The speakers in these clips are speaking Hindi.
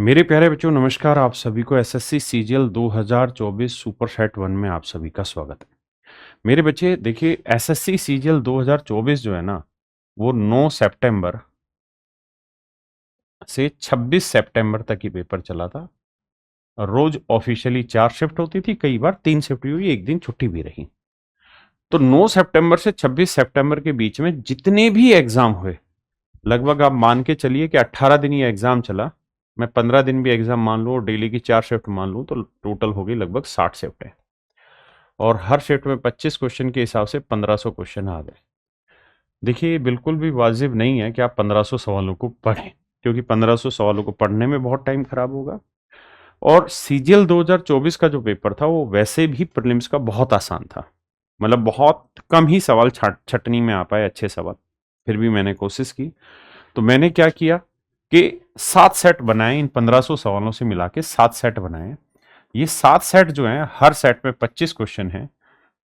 मेरे प्यारे बच्चों नमस्कार। आप सभी को एसएससी सीजीएल 2024 सुपर सेट 1 में आप सभी का स्वागत है। मेरे बच्चे देखिए, एसएससी सीजीएल 2024 जो है ना, वो 9 सितंबर से 26 सितंबर तक ही पेपर चला था। रोज ऑफिशियली 4 शिफ्ट होती थी, कई बार 3 शिफ्ट भी हुई, एक दिन छुट्टी भी रही। तो 9 सितंबर से 26 सितंबर के बीच में जितने भी एग्जाम हुए, लगभग आप मान के चलिए कि 18 दिन ये एग्जाम चला। मैं 15 दिन भी एग्जाम मान लूँ और डेली की 4 शिफ्ट मान लूँ तो टोटल हो गई लगभग 60 शिफ्ट है। और हर शिफ्ट में 25 क्वेश्चन के हिसाब से 1500 क्वेश्चन आ गए। देखिए, बिल्कुल भी वाजिब नहीं है कि आप 1500 सवालों को पढ़ें, क्योंकि 1500 सवालों को पढ़ने में बहुत टाइम खराब होगा। और सीजीएल 2024 का जो पेपर था वो वैसे भी प्रीलिम्स का बहुत आसान था। मतलब बहुत कम ही सवाल छटनी में आ पाए अच्छे सवाल, फिर भी मैंने कोशिश की। तो मैंने क्या किया कि 7 सेट बनाए, इन 1500 सवालों से मिला के 7 सेट बनाए। ये 7 सेट जो हैं, हर सेट में 25 क्वेश्चन हैं,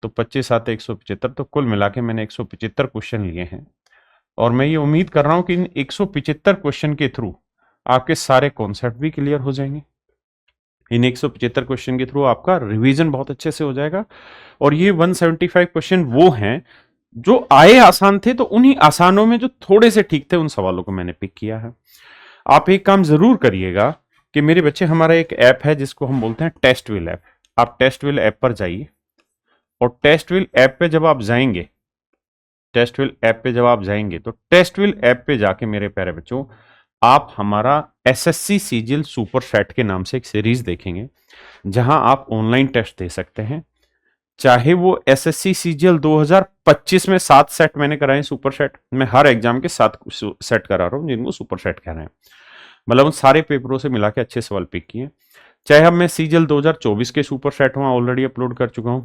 तो 25 आते 175, तो कुल मिला के मैंने 175 क्वेश्चन लिए हैं। और मैं ये उम्मीद कर रहा हूं कि इन 175 क्वेश्चन के थ्रू आपके सारे कॉन्सेप्ट भी क्लियर हो जाएंगे। इन 175 क्वेश्चन के थ्रू आपका रिवीजन बहुत अच्छे से हो जाएगा। और ये 175 क्वेश्चन वो हैं जो आए आसान थे, तो उन्हीं आसानों में जो थोड़े से ठीक थे उन सवालों को मैंने पिक किया है। आप एक काम जरूर करिएगा कि मेरे बच्चे, हमारा एक ऐप है जिसको हम बोलते हैं टेस्टविल ऐप। आप टेस्टविल ऐप पर जाइए, और टेस्टविल ऐप पे जब आप जाएंगे, तो टेस्टविल ऐप पे जाके मेरे प्यारे बच्चों, आप हमारा एसएससी सीजीएल सुपर सेट के नाम से एक सीरीज देखेंगे, जहां आप ऑनलाइन टेस्ट दे सकते हैं। चाहे वो एसएससी सीजीएल 2025 में 7 सेट मैंने कराए सुपर सेट, मैं हर एग्जाम के 7 सेट करा रहा हूं जिनको सुपर सेट कह रहे हैं। मतलब उन सारे पेपरों से मिला के अच्छे सवाल पिक किए। चाहे अब मैं सीजीएल 2024 के सुपर सेट वहां ऑलरेडी अपलोड कर चुका हूं,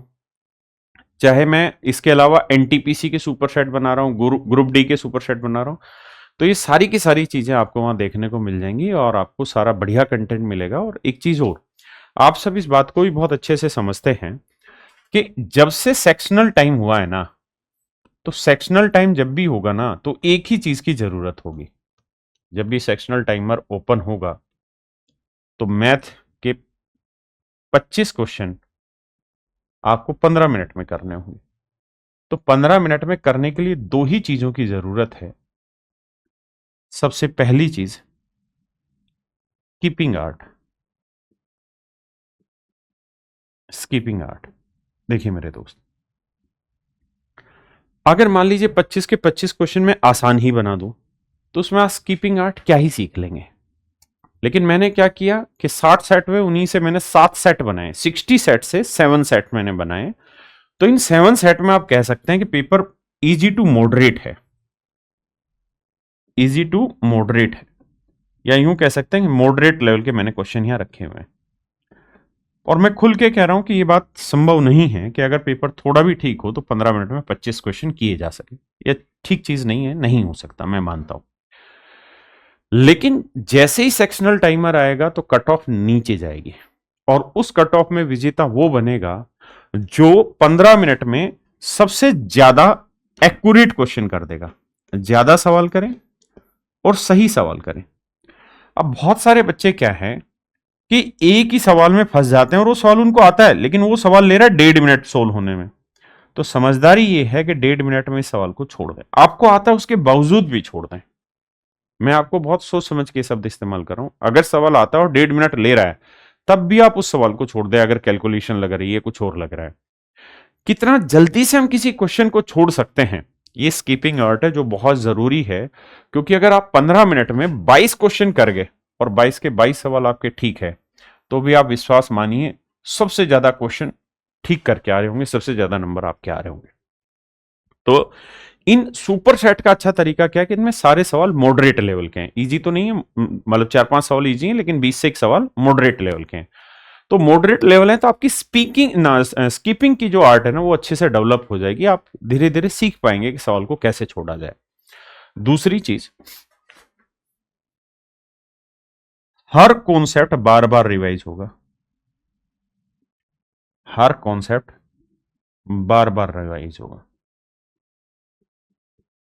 चाहे मैं इसके अलावा एनटीपीसी के सुपर सेट बना रहा हूँ, ग्रुप डी के सुपर सेट बना रहा हूँ, तो ये सारी की सारी चीजें आपको वहां देखने को मिल जाएंगी और आपको सारा बढ़िया कंटेंट मिलेगा। और एक चीज और, आप सब इस बात को भी बहुत अच्छे से समझते हैं कि जब से सेक्शनल टाइम हुआ है ना, तो सेक्शनल टाइम जब भी होगा ना, तो एक ही चीज की जरूरत होगी। जब भी सेक्शनल टाइमर ओपन होगा तो मैथ के 25 क्वेश्चन आपको 15 मिनट में करने होंगे। तो 15 मिनट में करने के लिए दो ही चीजों की जरूरत है। सबसे पहली चीज, कीपिंग आर्ट। स्कीपिंग आर्ट, देखिए मेरे दोस्त, अगर मान लीजिए 25 के 25 क्वेश्चन में आसान ही बना दूं, तो उसमें आप स्कीपिंग आर्ट क्या ही सीख लेंगे। लेकिन मैंने क्या किया कि 60 सेट में उन्हीं से मैंने 7 सेट बनाए, 60 सेट से 7 सेट मैंने बनाए। तो इन 7 सेट में आप कह सकते हैं कि पेपर इजी टू मॉडरेट है, इजी टू मॉडरेट है, या यूं कह सकते हैं कि मॉडरेट लेवल के मैंने क्वेश्चन यहां रखे हुए हैं। और मैं खुल के कह रहा हूं कि यह बात संभव नहीं है कि अगर पेपर थोड़ा भी ठीक हो तो 15 मिनट में 25 क्वेश्चन किए जा सके। यह ठीक चीज नहीं है, नहीं हो सकता, मैं मानता हूं। लेकिन जैसे ही सेक्शनल टाइमर आएगा तो कट ऑफ नीचे जाएगी, और उस कट ऑफ में विजेता वो बनेगा जो 15 मिनट में सबसे ज्यादा एक्यूरेट क्वेश्चन कर देगा। ज्यादा सवाल करें और सही सवाल करें। अब बहुत सारे बच्चे क्या है कि एक ही सवाल में फंस जाते हैं, और वो सवाल उनको आता है लेकिन वो सवाल ले रहा है 1.5 मिनट सोल्व होने में। तो समझदारी ये है कि 1.5 मिनट में इस सवाल को छोड़ दें। आपको आता है उसके बावजूद भी छोड़ दें। मैं आपको बहुत सोच समझ के शब्द इस्तेमाल कर रहा हूं। अगर सवाल आता है और 1.5 मिनट ले रहा है, तब भी आप उस सवाल को छोड़ दें अगर कैलकुलेशन लग रही है, कुछ और लग रहा है। कितना जल्दी से हम किसी क्वेश्चन को छोड़ सकते हैं, ये स्कीपिंग आर्ट है जो बहुत जरूरी है। क्योंकि अगर आप 15 मिनट में 22 क्वेश्चन कर गए और 22 के 22 सवाल आपके ठीक है, तो भी आप विश्वास मानिए सबसे ज्यादा क्वेश्चन ठीक करके आ रहे होंगे, सबसे ज्यादा नंबर आपके आ रहे होंगे। तो इन सुपर सेट का अच्छा तरीका क्या है कि इनमें सारे सवाल मॉडरेट लेवल के हैं। इजी तो नहीं है, मतलब 4-5 सवाल इजी हैं, लेकिन 20 से एक सवाल मॉडरेट लेवल के हैं। तो मॉडरेट लेवल है तो आपकी स्पीकिंग ना स्कीपिंग की जो आर्ट है ना, वो अच्छे से डेवलप हो जाएगी। आप धीरे धीरे सीख पाएंगे कि सवाल को कैसे छोड़ा जाए। दूसरी चीज, हर कॉन्सेप्ट बार बार रिवाइज होगा। हर कॉन्सेप्ट बार बार रिवाइज होगा,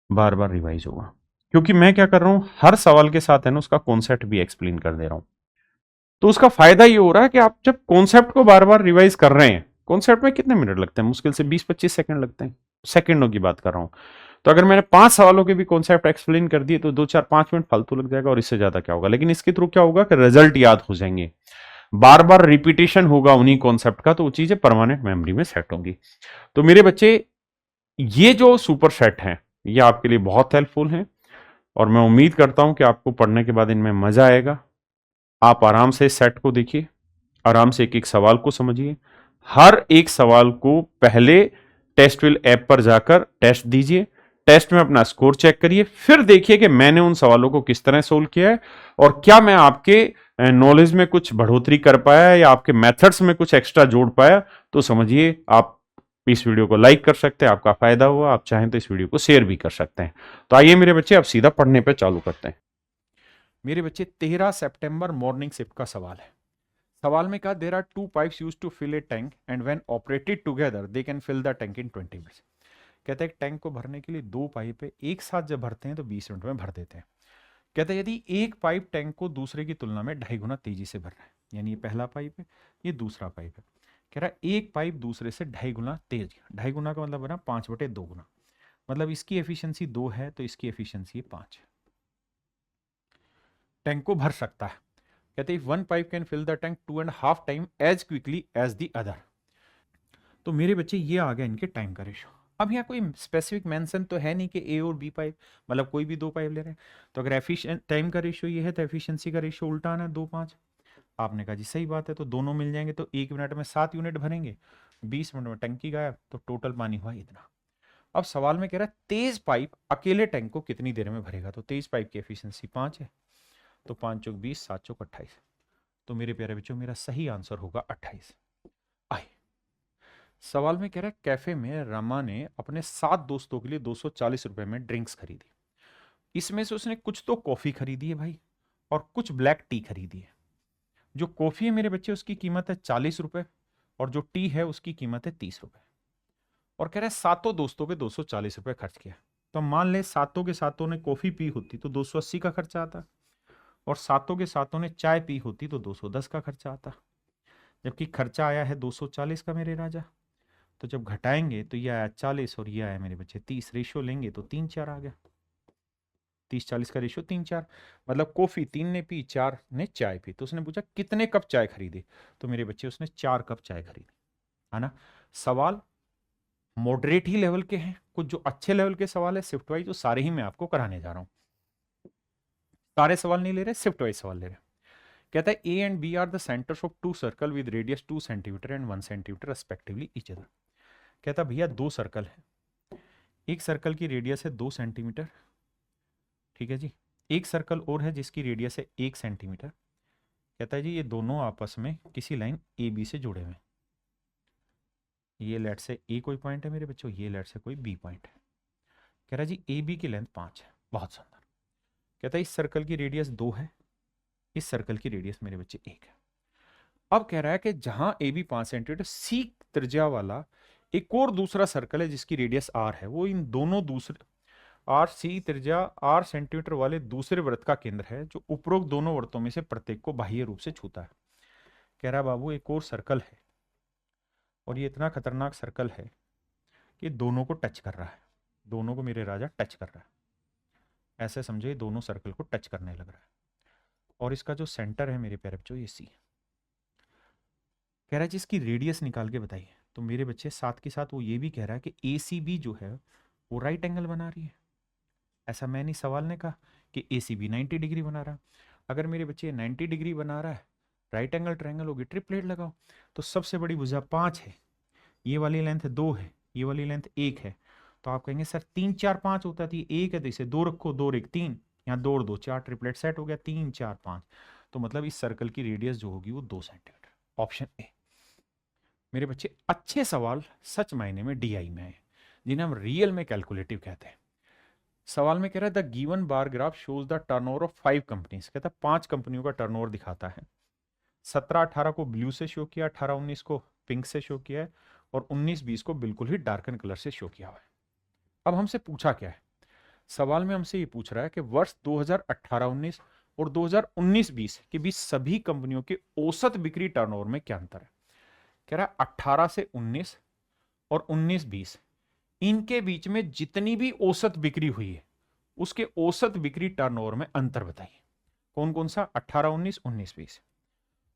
बार बार रिवाइज होगा। क्योंकि मैं क्या कर रहा हूं, हर सवाल के साथ है ना उसका कॉन्सेप्ट भी एक्सप्लेन कर दे रहा हूं। तो उसका फायदा ये हो रहा है कि आप जब कॉन्सेप्ट को बार बार रिवाइज कर रहे हैं, कॉन्सेप्ट में कितने मिनट लगते हैं, मुश्किल से 20-25 सेकंड लगते हैं, सेकंडों की बात कर रहा हूं। तो अगर मैंने 5 सवालों के भी कॉन्सेप्ट एक्सप्लेन कर दिए तो 2-4-5 मिनट फालतू लग जाएगा, और इससे ज्यादा क्या होगा। लेकिन इसके थ्रू क्या होगा कि रिजल्ट याद हो जाएंगे, बार बार रिपीटेशन होगा उन्हीं कॉन्सेप्ट का, तो वो चीजें परमानेंट मेमोरी में सेट होंगी। तो मेरे बच्चे, ये जो सुपर सेट हैं ये आपके लिए बहुत हेल्पफुल हैं, और मैं उम्मीद करता हूं कि आपको पढ़ने के बाद इनमें मजा आएगा। आप आराम से इस सेट को देखिए, आराम से एक एक सवाल को समझिए, हर एक सवाल को पहले टेस्टविल ऐप पर जाकर टेस्ट दीजिए, टेस्ट में अपना स्कोर चेक करिए, फिर देखिए कि मैंने उन सवालों को किस तरह सोल्व किया है, और क्या मैं आपके नॉलेज में कुछ बढ़ोतरी कर पाया या आपके मेथड्स में कुछ एक्स्ट्रा जोड़ पाया। तो समझिए आप इस वीडियो को लाइक कर सकते हैं, आपका फायदा हुआ, आप चाहें तो इस वीडियो को शेयर भी कर सकते हैं। तो आइए मेरे बच्चे, अब सीधा पढ़ने पे चालू करते हैं। मेरे बच्चे, 13 सितंबर मॉर्निंग शिफ्ट का सवाल है। सवाल में कहा there are 2 pipes used to fill a tank and when operated together they can fill the tank in 20 minutes. कहता है एक टैंक को भरने के लिए 2 पाइप है, एक साथ जब भरते हैं तो 20 मिनट में भर देते हैं। कहता है यदि एक पाइप टैंक को दूसरे की तुलना में 2.5 गुना तेजी से भर रहा है, यानी ये पहला पाइप है, ये दूसरा पाइप है। कह रहा है एक पाइप दूसरे से 2.5 गुना तेज, 2.5 गुना का मतलब बना 5/2 गुना, मतलब इसकी एफिशिएंसी 2 है तो इसकी एफिशिएंसी 5 है। टैंक को भर सकता है। कहते हैं one pipe can fill the tank 2.5 time as quickly as the other. तो मेरे बच्चे ये आ गया इनके टाइम का रेशो। अब यहाँ कोई स्पेसिफिक मेंशन तो है नहीं कि ए और बी पाइप, मतलब कोई भी 2 पाइप ले रहे हैं। तो अगर एफिशिएंट टाइम का रेशो ये है तो एफिशिएंसी का रेशो उल्टा आना है 2-5। आपने कहा जी सही बात है, तो दोनों मिल जाएंगे तो 1 मिनट में 7 यूनिट भरेंगे, 20 मिनट में टंकी गायब, तो टोटल पानी हुआ इतना। अब सवाल में कह रहा है तेज पाइप अकेले टैंक को कितनी देर में भरेगा। तो तेज पाइप की एफिशिएंसी 5 है, तो 5 चौक 20, 7 चौक 28। तो मेरे प्यारे बच्चों, मेरा सही आंसर होगा 28। आए सवाल में कह रहा है कैफे में रमा ने अपने 7 दोस्तों के लिए 240 रुपए में ड्रिंक्स खरीदी। इसमें से उसने कुछ तो कॉफी खरीदी है भाई, और कुछ ब्लैक टी खरीदी है। जो कॉफी है मेरे बच्चे उसकी कीमत है 40 रुपए, और जो टी है उसकी कीमत है 30 रुपए। और कह रहा है सातों दोस्तों पे 240 रुपए खर्च किया। तो मान ले सातों के सातों ने कॉफी पी होती तो 280 का खर्चा आता, और सातों के सातों ने चाय पी होती तो 210 का खर्चा आता, जबकि खर्चा आया है 240 का मेरे राजा। तो जब घटाएंगे तो ये आया 40 और ये आया मेरे बच्चे 30, रेशियो लेंगे तो 3-4 आ गया। 30-40 का रेशियो 3-4, मतलब कॉफी 3 ने पी, 4 ने चाय पी। तो उसने पूछा कितने कप चाय खरीदे, तो मेरे बच्चे उसने 4 कप चाय खरीदी, है ना। सवाल मॉडरेट ही लेवल के हैं, कुछ जो अच्छे लेवल के सवाल है शिफ्ट वाइज, तो सारे ही मैं आपको कराने जा रहा हूं। सारे सवाल नहीं ले रहे, शिफ्ट वाइज सवाल ले रहे। कहता है A and B are the centres of 2 circle with radius 2 centimetre and 1 centimetre respectively each other. कहता भैया 2 सर्कल है, एक सर्कल की रेडियस है 2 सेंटीमीटर, ठीक है जी, एक सर्कल और है जिसकी रेडियस है 1 सेंटीमीटर। कहता है जी ये दोनों आपस में किसी लाइन ए बी से जुड़े हुए हैं। ये लेट से ए कोई पॉइंट है मेरे बच्चों, ये लेट से कोई बी पॉइंट है। कह रहा है जी ए बी की लेंथ 5 है, बहुत सुंदर। कहता है इस सर्कल की रेडियस 2 है, इस सर्कल की रेडियस मेरे बच्चे 1 है। अब कह रहा है कि जहां ए बी 5 सेंटीमीटर सी त्रिज्या वाला एक और दूसरा सर्कल है जिसकी रेडियस आर है, वो इन दोनों दूसरे आर सी त्रिज्या आर सेंटीमीटर वाले दूसरे वृत्त का केंद्र है, जो उपरोक्त दोनों वृत्तों में से प्रत्येक को बाह्य रूप से छूता है। कह रहा है बाबू एक और सर्कल है, और ये इतना खतरनाक सर्कल है कि दोनों को टच कर रहा है, दोनों को मेरे राजा टच कर रहा है। ऐसे समझो ये दोनों सर्कल को टच करने लग रहा है, और इसका जो सेंटर है मेरे प्यारे बच्चों ये सी है। कह रहा है जिसकी रेडियस निकाल के बताइए। तो मेरे बच्चे साथ के साथ वो ये भी कह रहा है कि ए सी बी जो है वो राइट एंगल बना रही है। ऐसा मैं नहीं, सवाल ने कहा कि ए सी बी 90 डिग्री बना रहा है। अगर मेरे बच्चे 90 डिग्री बना रहा है, राइट एंगल ट्रायंगल होगी, ट्रिपलेट लगाओ। तो सबसे बड़ी भुजा 5 है, ये वाली लेंथ 2 है, ये वाली लेंथ 1 है। तो आप कहेंगे सर 3 4 5 होता थी, 1 है तो इसे 2 रखो, 2 और 1 3, यहाँ 2 और 2 4, ट्रिपलेट सेट हो गया 3 4 5। तो मतलब इस सर्कल की रेडियस जो होगी वो 2 सेंटीमीटर। Option A. मेरे बच्चे अच्छे सवाल सच मायने में डीआई में है, जिन्हें हम रियल में कैलकुलेटिव कहते हैं। सवाल में कह रहा है the given bar graph shows the turnover of 5 companies. कहता है 5 कंपनियों का टर्नओवर दिखाता है। 17-18 को ब्लू से शो किया, 18-19 को पिंक से शो किया है, और 19-20 को बिल्कुल ही डार्कन कलर से शो किया हुआ है। अब हमसे पूछा क्या है, सवाल में हमसे ये पूछ रहा है कि वर्ष 2018-19 और 2019-20 के बीच सभी कंपनियों के औसत बिक्री टर्नओवर में क्या अंतर है। कह रहा है 18 से 19 और 19-20 इनके बीच में जितनी भी औसत बिक्री हुई है उसके औसत बिक्री टर्नओवर में अंतर बताइए। कौन कौन सा? 18-19, 19-20।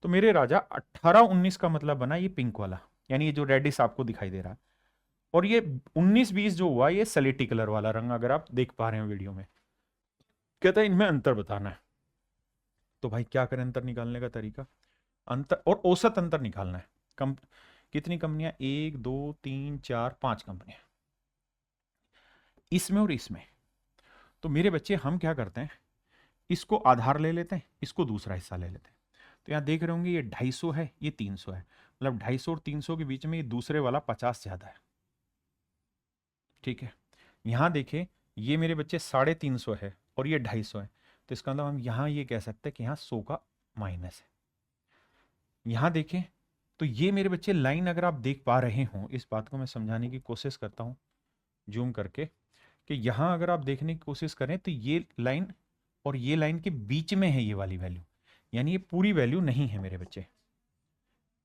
तो मेरे राजा 18-19 का मतलब बना ये पिंक वाला, यानी ये जो रेडिस आपको दिखाई दे रहा है, और ये 19-20 जो हुआ ये सलेटी कलर वाला रंग, अगर आप देख पा रहे हैं वीडियो में। कहता है इनमें अंतर बताना है। तो भाई क्या करें अंतर निकालने का तरीका? अंतर और औसत अंतर निकालना है। कितनी कंपनियां? 1 2 3 4 5 कंपनियां, इसमें और इसमें। तो मेरे बच्चे हम क्या करते हैं, इसको आधार ले लेते हैं, इसको दूसरा हिस्सा ले लेते हैं। तो यहां देख रहे होंगे ये 250 है, ये 300 है, मतलब 250 और 300 के बीच में ये दूसरे वाला 50 ज्यादा है। ठीक है, यहां देखें ये मेरे बच्चे 350 है और ये 250 है, तो इसका मतलब हम यहां ये कह सकते हैं कि यहां 100 का माइनस है। यहां देखें तो ये मेरे बच्चे लाइन अगर आप देख पा रहे हो, इस बात को मैं समझाने की कोशिश करता हूं जूम करके, कि यहां अगर आप देखने की कोशिश करें तो ये लाइन और ये लाइन के बीच में है ये वाली वैल्यू, यानी ये पूरी वैल्यू नहीं है मेरे बच्चे,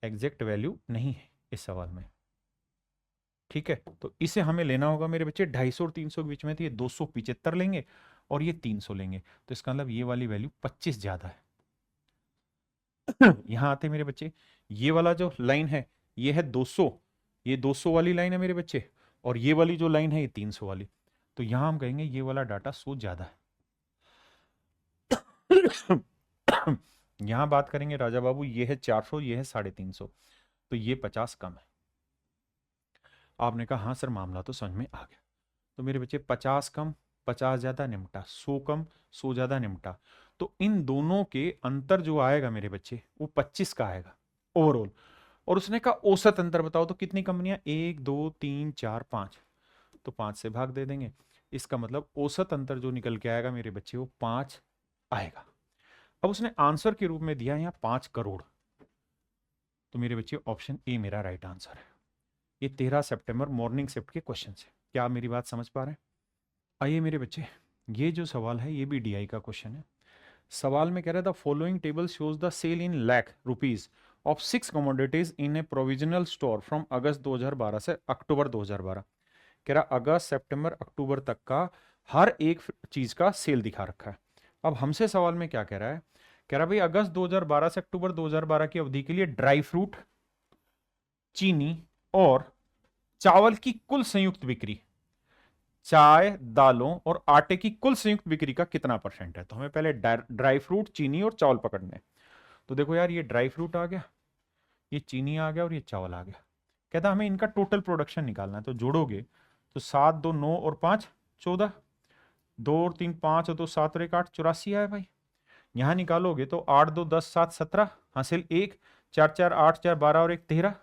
एग्जैक्ट वैल्यू नहीं है इस सवाल में। ठीक है, तो इसे हमें लेना होगा मेरे बच्चे 250 और 300 के बीच में, तो ये 275 लेंगे और ये 300 लेंगे, तो इसका मतलब ये वाली वैल्यू 25 ज्यादा है। यहां आते मेरे बच्चे, ये वाला जो लाइन है ये है 200, ये 200 वाली लाइन है मेरे बच्चे, और ये वाली जो लाइन है ये 300 वाली, तो यहां हम कहेंगे ये वाला डाटा 100 ज्यादा है। यहां बात करेंगे राजा बाबू, ये है 400, ये है 350, तो ये 50 कम है। आपने कहा हाँ सर मामला तो समझ में आ गया। तो मेरे बच्चे 50 कम 50 ज्यादा निमटा, 100 कम 100 ज्यादा निमटा, तो इन दोनों के अंतर जो आएगा मेरे बच्चे वो 25 का आएगा ओवरऑल। और उसने कहा औसत अंतर बताओ, तो कितनी कंपनियां? 1 2 3 4 5, तो 5 से भाग दे देंगे। इसका मतलब औसत अंतर जो निकल के आएगा मेरे बच्चे वो 5 आएगा। अब उसने आंसर के रूप में दिया यहां 5 करोड़, तो मेरे बच्चे ऑप्शन ए मेरा राइट आंसर है। ये 13 सितंबर मॉर्निंग शिफ्ट के क्वेश्चन है। क्या आप मेरी बात समझ पा रहे हैं? आइए मेरे बच्चे, ये जो सवाल है ये भी डीआई का क्वेश्चन है। सवाल में कह रहा था following table shows the sale in lakh rupees of 6 commodities in a provisional store from August 2012 से अक्टूबर 2012। कह रहा अगस्त सितंबर अक्टूबर तक का हर एक चीज का सेल दिखा रखा है। अब हमसे सवाल में क्या कह रहा है? कह रहा भाई अगस्त 2012 से अक्टूबर 2012 की अवधि के लिए ड्राई फ्रूट, चीनी और चावल की कुल संयुक्त बिक्री, चाय, दालों और आटे की कुल संयुक्त बिक्री का कितना परसेंट है। तो हमें पहले ड्राई फ्रूट, चीनी और चावल पकड़ने। तो देखो यार, ये ड्राई फ्रूट आ गया, ये चीनी आ गया और ये चावल आ गया। कहता हमें इनका टोटल प्रोडक्शन निकालना है। तो जोड़ोगे तो 7 2 9 और 5 14, 2 और 3 5 और 2 7 और 1 8, 84 आया भाई। यहां निकालोगे तो 8 2 10 7 17 हासिल 1, 4 4 8 4 12 और 1 13।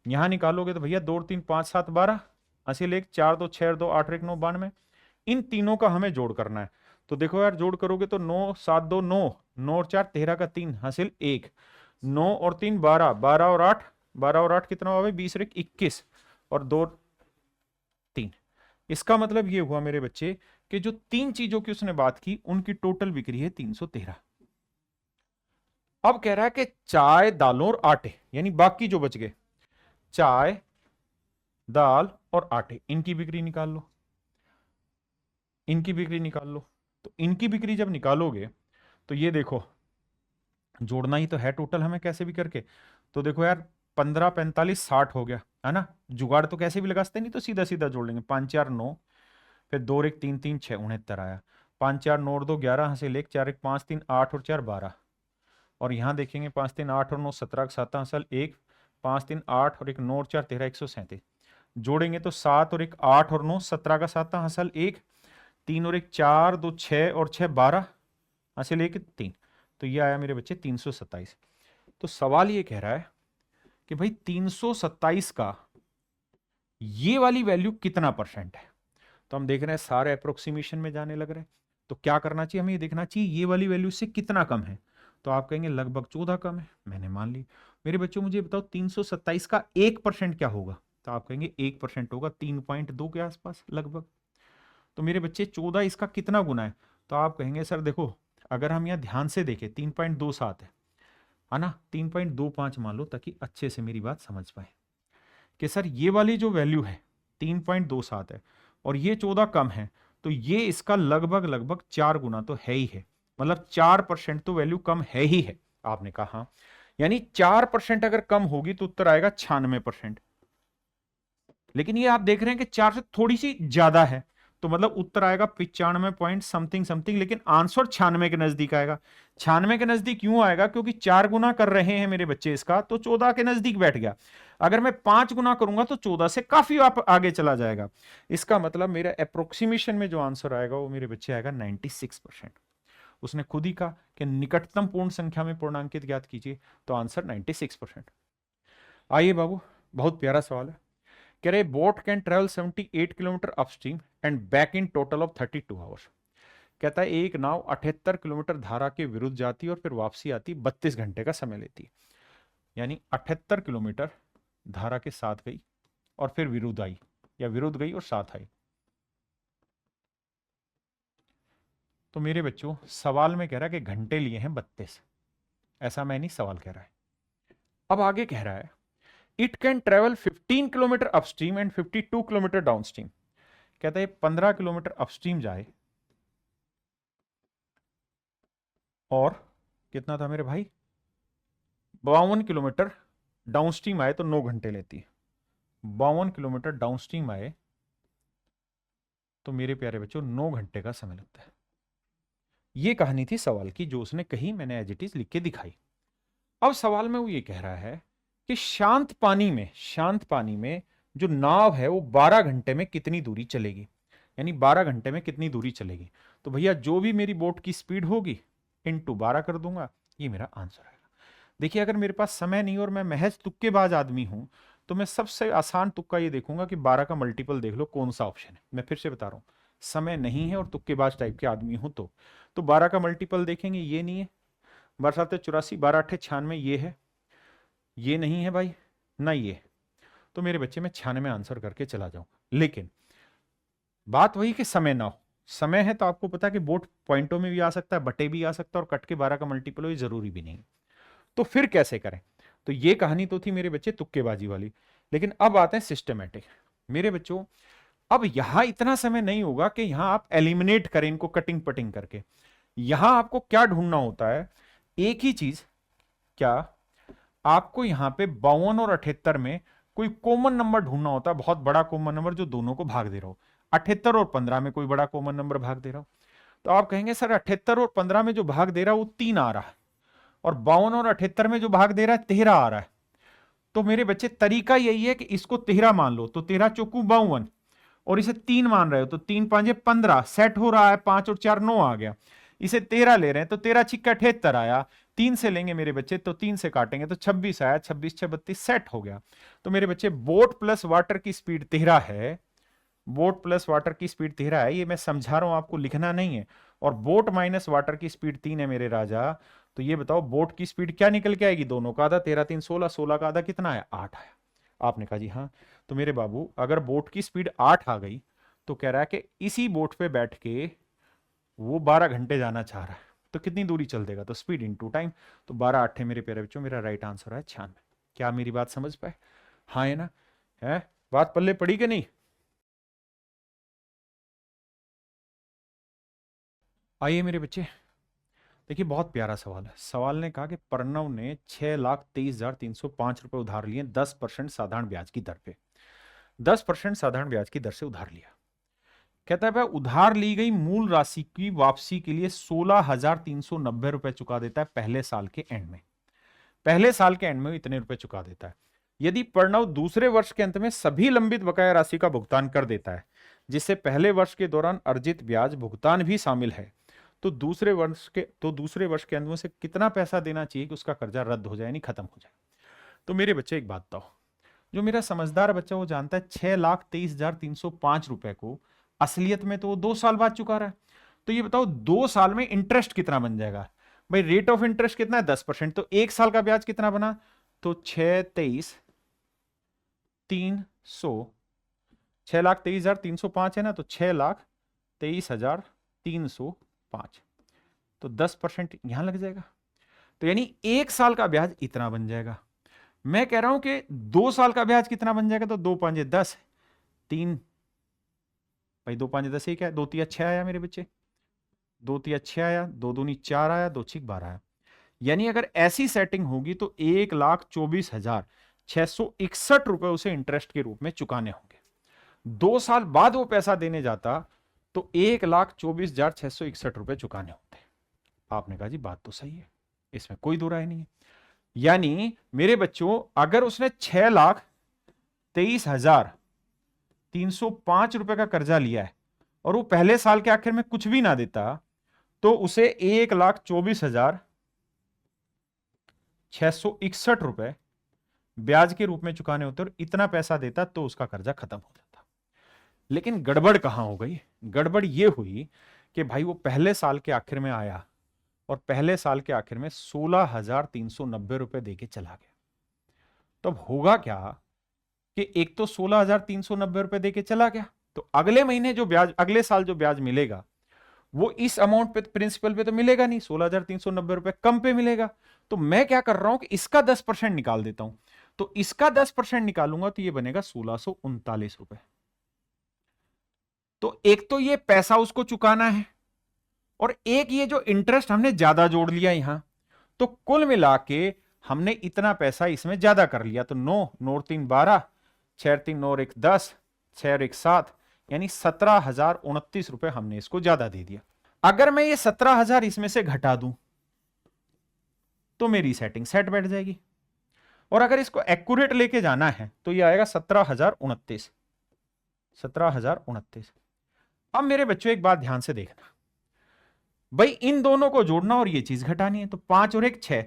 यहां निकालोगे तो भैया 2 और 3 5 7 12 हासिल 1, 4 2 6 2 8 1 9 92। इन तीनों का हमें जोड़ करना है। तो देखो यार, जोड़ करोगे तो 9 7 2 9, 9 और 4 13 का 3 हासिल 1, 9 और 3 12, 12 और 8, 12 और 8 कितना हुआ भाई? 20 और 1 21 और 2 3। इसका मतलब ये हुआ मेरे बच्चे कि जो तीन चीजों की उसने बात की उनकी टोटल बिक्री है 313। अब कह रहा है कि चाय, दालों और आटे, यानी बाकी जो बच गए, चाय, दाल और आटे, इनकी बिक्री निकाल लो, इनकी बिक्री निकाल लो। तो इनकी बिक्री जब निकालोगे तो ये देखो, जोड़ना ही तो है टोटल हमें कैसे भी करके। तो देखो यार, 15 45 60 हो गया है ना। जुगाड़ तो कैसे भी लगा सकते, नहीं तो सीधा सीधा जोड़ लेंगे। 5 4 9, फिर 2 और 1 3 3 6 69 आया। 5 4 9 और 2 11 हासिल 1, 4 1 5 3 8 और 4 12। और यहां देखेंगे 5 3 8 और 9 17 7 हासिल 1, 5 3 8 और 1 9 और 4 13 137। जोड़ेंगे तो 7 और 1 8 और 9 17 का 7 हासिल 1, 3 और 1 4 2 6 और 6 12 हासिल 1 3। तो ये आया मेरे बच्चे 327। तो सवाल ये कह रहा है कि भाई 327 का ये वाली वैल्यू कितना परसेंट है। तो हम देख रहे हैं सारे अप्रोक्सीमेशन में जाने लग रहे हैं। तो क्या करना चाहिए हमें? ये देखना चाहिए ये वाली वैल्यू से कितना कम है। तो आप कहेंगे लगभग 14 कम है, मैंने मान ली। मेरे बच्चों मुझे बताओ 327 का 1% क्या होगा। तो आप कहेंगे 1% होगा 3.2 के आसपास लगभग। तो मेरे बच्चे 14 इसका कितना गुना है। तो आप कहेंगे सर देखो, अगर हम यहाँ ध्यान से देखें 3.27 है ना, 3.25 मान लो, ताकि अच्छे से मेरी बात समझ पाए कि सर ये वाली जो वैल्यू है 3.27 है और ये 14 कम है, तो ये इसका लगभग लगभग 4 गुना तो है ही है, मतलब 4% तो वैल्यू कम है ही है। आपने कहा हाँ, यानी 4% अगर कम होगी तो उत्तर आएगा 96%। लेकिन ये आप देख रहे हैं कि 4 से थोड़ी सी ज्यादा है, तो मतलब उत्तर आएगा 95 पॉइंट समथिंग समथिंग, लेकिन आंसर 96 के नजदीक आएगा। 96 के नजदीक क्यों आएगा? क्योंकि 4 गुना कर रहे हैं मेरे बच्चे इसका, तो 14 के नजदीक बैठ गया। अगर मैं 5 गुना करूंगा तो 14 से काफी आप आगे चला जाएगा। इसका मतलब मेरा अप्रोक्सीमेशन में जो आंसर आएगा वो मेरे बच्चे आएगा 96%। उसने खुद ही कहा कि निकटतम पूर्ण संख्या में पूर्णांकित ज्ञात कीजिए, तो आंसर 96%। आइए बाबू, बहुत प्यारा सवाल है। कह रहे boat can travel 78 kilometre upstream and back in total of 32 hours. कहता है एक नाव 78 किलोमीटर धारा के विरुद्ध जाती और फिर वापसी आती 32 घंटे का समय लेती। यानी 78 किलोमीटर धारा के साथ गई और फिर विरुद्ध आई, या विरुद्ध गई और साथ आई। तो मेरे बच्चों सवाल में कह रहा है कि घंटे लिए हैं 32, ऐसा मैं नहीं, सवाल कह रहा है। अब आगे कह रहा है it can travel 15 kilometre upstream and 52 kilometre downstream. कहता है 15 किलोमीटर अपस्ट्रीम जाए और कितना था मेरे भाई, 52 किलोमीटर डाउनस्ट्रीम आए तो 9 घंटे लेती है। 52 किलोमीटर डाउनस्ट्रीम आए तो मेरे प्यारे बच्चों 9 घंटे का समय लगता है। ये कहानी थी सवाल की जो उसने कही, मैंने एज इट इज लिख के दिखाई। अब सवाल में वो ये कह रहा है कि शांत पानी में जो नाव है वो 12 घंटे में कितनी दूरी चलेगी, यानी 12 घंटे में कितनी दूरी चलेगी। तो भैया जो भी मेरी बोट की स्पीड होगी इनटू 12 कर दूंगा, ये मेरा आंसर आएगा। देखिए अगर मेरे पास समय नहीं और मैं महज तुक्केबाज आदमी हूं, तो मैं सबसे आसान तुक्का ये देखूंगा कि 12 का मल्टीपल देख लो कौन सा ऑप्शन है। मैं फिर से बता रहा हूं, समय नहीं है और तुक्केबाज टाइप के आदमी हूं तो 12 का मल्टीपल देखेंगे, ये नहीं है। 12×7 = 84, 12×8 = 96, ये है, ये नहीं है भाई, ना ये। तो मेरे बच्चे में 96 आंसर करके चला जाऊंगा। लेकिन बात वही कि समय ना हो। समय है तो आपको पता है कि बोट पॉइंटों में भी आ सकता है, बटे भी आ सकता है, और कट के 12 का मल्टीपल हो, ये जरूरी भी नहीं। तो फिर कैसे करें? तो ये कहानी तो थी मेरे बच्चे तुक्केबाजी वाली। लेकिन अब आते हैं सिस्टमेटिक। मेरे बच्चों अब यहां इतना समय नहीं होगा कि यहां आप एलिमिनेट करें इनको कटिंग पटिंग करके। यहां आपको क्या ढूंढना होता है, एक ही चीज, क्या आपको यहां पे 52 और 78 में कोई कॉमन नंबर ढूंढना होता है, बहुत बड़ा कॉमन नंबर जो दोनों को भाग दे रहा हो। 78 और 15 में कोई बड़ा कॉमन नंबर भाग दे रहा हो, तो आप कहेंगे सर 78 और 15 में जो भाग दे रहा है वो 3 आ रहा है, और 52 और 78 में जो भाग दे रहा है 13 आ रहा है। तो मेरे बच्चे तरीका यही है कि इसको 13 मान लो, तो 13 चौकू 52, और इसे 3 मान रहे हो तो 3×5 = 15, सेट हो रहा है, 5 और 4 9 आ गया। इसे 13 ले रहे हैं तो 13×6 = 78 आया। 3 से लेंगे मेरे बच्चे तो 3 से काटेंगे तो 26 आया, 26×6 = 32, सेट हो गया। तो मेरे बच्चे बोट प्लस वाटर की स्पीड 13 है, बोट प्लस वाटर की स्पीड 13 है, ये मैं समझा रहा हूं, आपको लिखना नहीं है। और बोट माइनस वाटर की स्पीड 3 है मेरे राजा। तो ये बताओ बोट की स्पीड क्या निकल के आएगी, दोनों का आधा, 13 3 16, 16 का आधा कितना है, 8 आया। आपने कहा जी हाँ। तो मेरे बाबू अगर बोट की स्पीड 8 आ गई तो कह रहा है कि इसी बोट पे बैठ के वो 12 घंटे जाना चाह रहा है, तो कितनी दूरी चल देगा, तो स्पीड इनटू टाइम। तो 12 8 है मेरे प्यारे बच्चों, मेरा राइट आंसर है 96। क्या मेरी बात समझ पाए? हाँ है ना? है बात पल्ले पड़ी कि नहीं? आइए मेरे बच्चे, देखिए बहुत प्यारा सवाल है। सवाल ने कहा कि प्रणव ने 6,23,305 रुपए उधार लिए 10% साधारण ब्याज की दर पे। 10% साधारण ब्याज की दर से उधार लिया। कहता है भाई उधार ली गई मूल राशि की वापसी के लिए 16,390 रुपए चुका देता है पहले साल के एंड में। पहले साल के एंड में इतने रुपए चुका देता है। यदि प्रणव दूसरे वर्ष के अंत में सभी लंबित बकाया राशि का भुगतान कर देता है, जिससे पहले वर्ष के दौरान अर्जित ब्याज भुगतान भी शामिल है, तो दूसरे वर्ष के अंत में से कितना पैसा देना चाहिए कि उसका कर्जा रद्द हो जाए, यानी खत्म हो जाए। तो मेरे बच्चे एक बात बताओ, जो मेरा समझदार बच्चा वो जानता है 6,23,305 रुपए को असलियत में तो वो 2 साल बाद चुका रहा है। तो ये बताओ 2 साल में इंटरेस्ट कितना बन जाएगा? भाई रेट ऑफ इंटरेस्ट कितना है, 10%, तो 1 साल का ब्याज कितना बना, तो 6,23,305 है ना, तो 6,23,305। तो 10% यहां लग जाएगा। तो यानी 1 साल का ब्याज इतना बन जाएगा। मैं कह रहा हूं कि 2 साल का ब्याज कितना बन जाएगा, तो 2 5 10, 3 भाई 2 5 10 ही क्या है, 2 3 6 आया मेरे बच्चे, 2 3 6 आया, 2 दूनी 4 आया, 2 6 12 आया। यानी अगर ऐसी सेटिंग होगी तो 1,24,661 रुपए उसे इंटरेस्ट के रूप में चुकाने होंगे। 2 साल बाद वो पैसा देने जाता तो 1,24,661 रुपए चुकाने होते। आपने कहा जी बात तो सही है, इसमें कोई दो राय नहीं है। यानी मेरे बच्चों अगर उसने 6,23,305 रुपए का कर्जा लिया है और वो पहले साल के आखिर में कुछ भी ना देता, तो उसे 1,24,661 रुपए ब्याज के रूप में चुकाने होते और इतना पैसा देता तो उसका कर्जा खत्म हो जाता। लेकिन गड़बड़ कहां हो गई? गड़बड़ यह हुई कि भाई वो पहले साल के आखिर में आया और पहले साल के आखिर में 16,390 रुपए देके चला गया। तब होगा क्या कि एक तो 16,390 रुपए देके चला गया, तो अगले महीने जो ब्याज, अगले साल जो ब्याज मिलेगा वो इस अमाउंट पे, प्रिंसिपल पे तो मिलेगा नहीं, 16,390 रुपए कम पे मिलेगा। तो मैं क्या कर रहा हूं कि इसका 10% निकाल देता हूं। तो इसका 10% निकालूंगा तो ये बनेगा 1,639 रुपए। तो एक तो ये पैसा उसको चुकाना है और एक ये जो इंटरेस्ट हमने ज्यादा जोड़ लिया यहां, तो कुल मिला के हमने इतना पैसा इसमें ज्यादा कर लिया। तो 9 9 3 12, 6 3 9 1 10, 6 1 7, यानी 17,029 रुपए हमने इसको ज्यादा दे दिया। अगर मैं ये 17,000 इसमें से घटा दूं तो मेरी सेटिंग सेट बैठ जाएगी। और अगर इसको एक्यूरेट लेके जाना है तो ये आएगा 17,029, 17,029। अब मेरे बच्चों एक बात ध्यान से देखना, भाई इन दोनों को जोड़ना और ये चीज घटानी है। तो 5 और 1 6,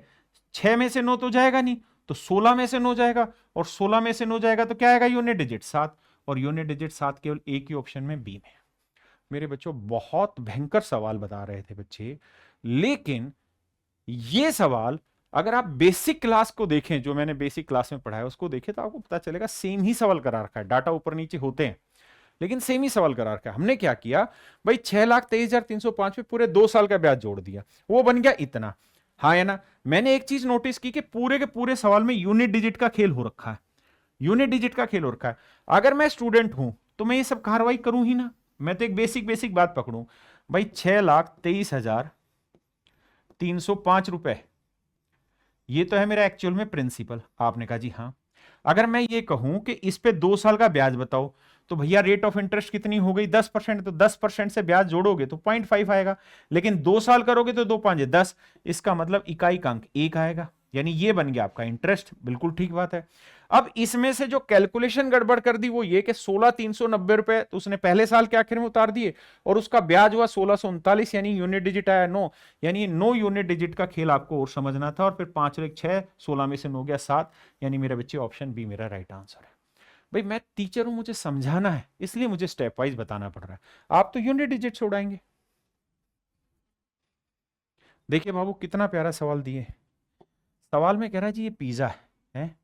6 में से 9 तो जाएगा नहीं, तो 16 में से 9 जाएगा, और 16 में से 9 जाएगा तो क्या आएगा? यूनिट डिजिट 7, और यूनिट डिजिट 7 केवल एक ही ऑप्शन में, बी में। मेरे बच्चों बहुत भयंकर सवाल बता रहे थे बच्चे, लेकिन ये सवाल अगर आप बेसिक क्लास को देखें, जो मैंने बेसिक क्लास में पढ़ाया उसको देखें, तो आपको पता चलेगा सेम ही सवाल करा रखा है। डाटा ऊपर नीचे होते हैं लेकिन सेम ही सवाल करा रखा है। हमने क्या किया भाई, 6,23,305 पे पूरे 2 साल का ब्याज जोड़ दिया, वो बन गया इतना। हाँ है ना? मैंने एक चीज नोटिस की कि पूरे के पूरे सवाल में यूनिट डिजिट का खेल हो रखा है, यूनिट डिजिट का खेल हो रखा है। अगर मैं स्टूडेंट हूं तो मैं ये सब कार्रवाई करूं ही ना, मैं तो एक बेसिक बेसिक बात पकड़ूं। भाई 6,23,305 रुपए, ये तो है मेरा एक्चुअल में प्रिंसिपल। आपने कहा जी हाँ। अगर मैं ये कहूं कि इस पे 2 साल का ब्याज बताओ, तो भैया रेट ऑफ इंटरेस्ट कितनी हो गई? 10%। तो 10% से ब्याज जोड़ोगे तो 0.5 आएगा, लेकिन 2 साल करोगे तो 2 5 10, इसका मतलब इकाई का अंक 1 आएगा, यानी ये बन गया आपका इंटरेस्ट। बिल्कुल ठीक बात है। अब इसमें से जो कैलकुलेशन गड़बड़ कर दी वो ये कि 16,390 रुपए तो उसने पहले साल के आखिर में उतार दिए और उसका ब्याज हुआ 1639, यानी यूनिट डिजिट आया 9, यानी 9 यूनिट डिजिट का खेल आपको और समझना था। और फिर 5 और 1 6, 16 में से 9 गया 7, यानी मेरे बच्चे ऑप्शन बी मेरा राइट आंसर है। भाई मैं टीचर हूं, मुझे समझाना है, इसलिए मुझे स्टेप वाइज बताना पड़ रहा है। आप तो यूनिट डिजिट से उड़ाएंगे। देखिए बाबू कितना प्यारा सवाल दिए। सवाल में कह रहा है जी ये पिज्जा है,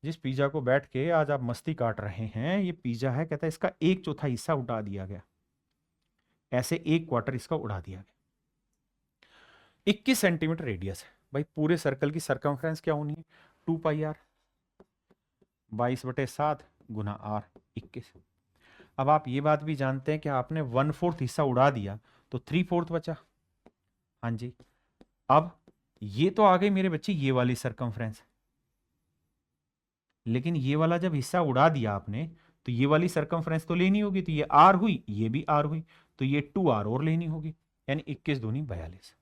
जिस पिज्जा को बैठ के आज आप मस्ती काट रहे हैं, ये पिज्जा है। कहता है इसका 1/4 हिस्सा उड़ा दिया गया, ऐसे 1/4 इसका उड़ा दिया गया। 21 सेंटीमीटर रेडियस है। भाई पूरे सर्कल की सरकमफ्रेंस क्या होनी है? 2πr, 22/7 गुना r, 21। अब आप ये बात भी जानते हैं कि आपने 1/4 हिस्सा उड़ा दिया तो 3/4 बचा। हाँ जी। अब ये तो आ गई मेरे बच्चे ये वाली सरकमफ्रेंस, लेकिन ये वाला जब हिस्सा उड़ा दिया आपने तो ये वाली सरकमफ्रेंस तो लेनी होगी, तो ये r हुई, ये भी r हुई, तो ये 2r और लेनी होगी, यानी 21 दूनी 42।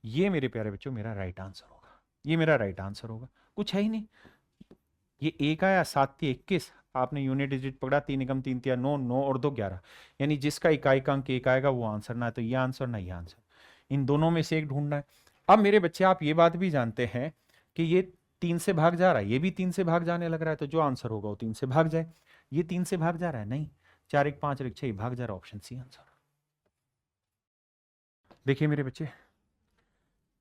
ये मेरे प्यारे बच्चों मेरा राइट आंसर होगा, ये मेरा राइट आंसर होगा। कुछ है ही नहीं। ये 1 आया, 7 3 21, आपने यूनिट डिजिट पकड़ा, 3 एकम 3 3 9, 9 और 2 11, यानी जिसका इकाई का अंक 1 आएगा वो आंसर। ना तो ये आंसर ना ये आंसर, इन दोनों में से एक ढूंढना है। अब मेरे बच्चे आप ये बात भी जानते हैं कि ये 3 से भाग जा रहा है, ये भी 3 से भाग जाने लग रहा है, तो जो आंसर होगा वो 3 से भाग जाए। ये 3 से भाग जा रहा है, नहीं, 4 1 5 और 1 6 भाग जा रहा है, ऑप्शन सी आंसर। देखिए मेरे बच्चे,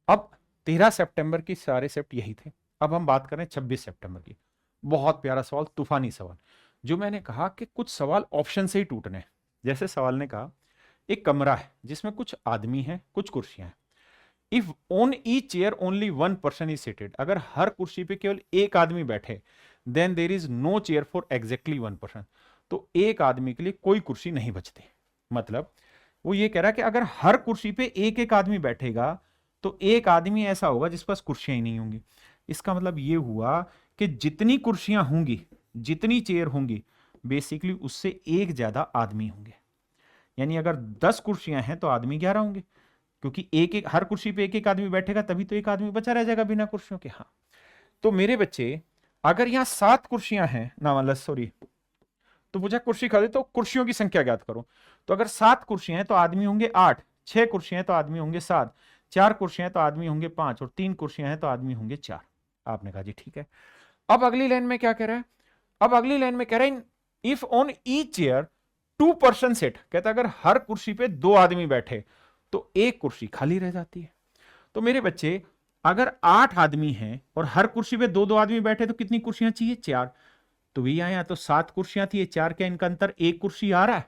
अब 13 सितंबर की सारे शिफ्ट यही थे। अब हम बात करें 26 सितंबर की। बहुत प्यारा सवाल, तूफानी सवाल, जो मैंने कहा कि कुछ सवाल ऑप्शन से ही टूटने। जैसे सवाल ने कहा एक कमरा है जिसमें कुछ आदमी हैं, कुछ कुर्सियां हैं। If on each chair only one person is seated, अगर हर कुर्सी पे केवल एक आदमी बैठे, then there is no chair for exactly one person, तो एक आदमी के लिए कोई कुर्सी नहीं बचती। मतलब वो ये कह रहा है कि अगर हर कुर्सी पे एक एक आदमी बैठेगा तो एक आदमी ऐसा होगा जिसके पास कुर्सियां ही नहीं होंगी। इसका मतलब ये हुआ कि जितनी कुर्सियां होंगी, जितनी चेयर होंगी, बेसिकली उससे एक ज्यादा आदमी होंगे। यानी अगर 10 कुर्सियां हैं तो आदमी 11 होंगे, क्योंकि एक एक हर कुर्सी पे एक एक आदमी बैठेगा, तभी तो एक आदमी बचा रह जाएगा बिना कुर्सियों के। हाँ, तो मेरे बच्चे अगर यहां 7 कुर्सियां हैं ना, मतलब सॉरी, तो मुझे कुर्सी खाली, तो कुर्सियों की संख्या ज्ञात करो। तो अगर 7 कुर्सियां हैं तो आदमी होंगे 8, 6 कुर्सियां हैं तो आदमी होंगे 7, 4 कुर्सियां हैं तो आदमी होंगे 5, और 3 कुर्सियां हैं तो आदमी होंगे 4। आपने कहा जी ठीक है। अब अगली लाइन में क्या कह रहा है? अब अगली लाइन में कह रहा है if on each chair 2 person set, कहता है अगर हर कुर्सी पे 2 आदमी बैठे तो एक कुर्सी खाली रह जाती है। तो मेरे बच्चे अगर 8 आदमी हैं और हर कुर्सी पे 2-2 आदमी बैठे तो कितनी कुर्सियां चाहिए? 4। तो भैया यहाँ तो 7 कुर्सियां थी, 4 के इनका अंतर, एक कुर्सी आ रहा है।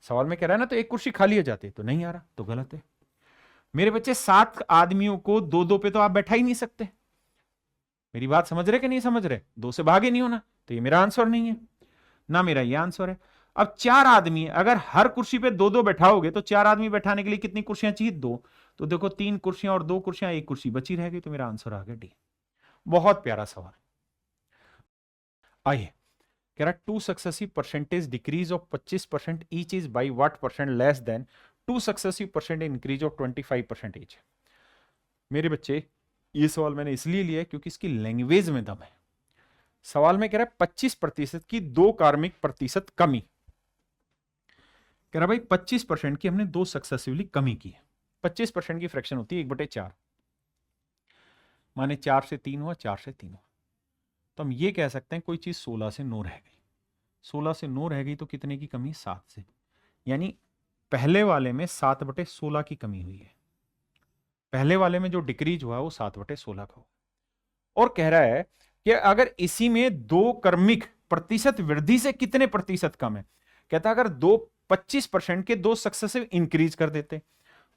सवाल में कह रहा है ना, तो एक कुर्सी खाली हो जाती, तो नहीं आ रहा, तो गलत है। मेरे बच्चे 7 आदमियों को 2-2 पे तो आप बैठा ही नहीं सकते। मेरी बात समझ रहे कि नहीं समझ रहे? 2 से भागे नहीं होना, तो ये मेरा आंसर नहीं है ना, मेरा ये आंसर है। अब 4 आदमी, अगर हर कुर्सी पे 2-2 बैठाओगे तो 4 आदमी बैठाने के लिए कितनी कुर्सियां चाहिए? 2। तो देखो 3 कुर्सियां और 2 कुर्सियां, एक कुर्सी बची रह गई, तो मेरा आंसर आ गया डी। बहुत प्यारा सवाल। आइए, कह रहा 2 successive percentage decrease of 25% each is by what percent less than 2 successive percent increase of 25% each. मेरे बच्चे ये सवाल मैंने इसलिए लिया क्योंकि इसकी लैंग्वेज में दम है। सवाल में कह रहा है 25% की 2 कार्मिक प्रतिशत कमी। कह रहा भाई 25% की हमने 2 सक्सेसिवली कमी की है। 25% की फ्रैक्शन होती है 1/4, माने 4 से 3 हुआ, 4 से 3 हुआ। तो हम ये कह सकते हैं कोई चीज 16 से 9 रह गई। 16 से 9 रह गई तो कितने की कमी? 7 से। यानी पहले वाले में 7/16 की कमी हुई है। पहले वाले में जो डिक्रीज हुआ वो 7/16 का हुआ। और कह रहा है कि अगर इसी में 2 क्रमिक प्रतिशत वृद्धि से कितने प्रतिशत कम है? कहता अगर 25% के 2 सक्सेसिव इंक्रीज कर देते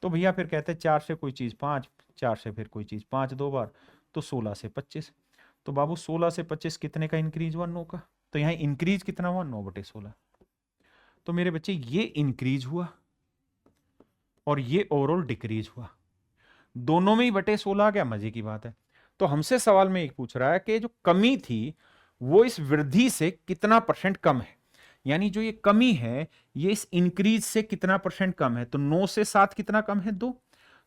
तो भैया फिर कहते 4 से कोई चीज 5, 4 से फिर कोई चीज 5 2 बार, तो 16 से 25। तो बाबू 16 से 25 कितने का इंक्रीज हुआ? 9 का। तो यहां इंक्रीज कितना हुआ? 9/16। तो मेरे बच्चे ये इंक्रीज हुआ और ये ओवरऑल डिक्रीज हुआ, दोनों में ही 16 आ गया, मजे की बात है। तो हमसे सवाल में एक पूछ रहा है कि जो कमी थी वो इस वृद्धि से कितना % कम है, यानी जो ये कमी है ये इस इंक्रीज से कितना % कम है। तो 9 से 7 कितना कम है? 2।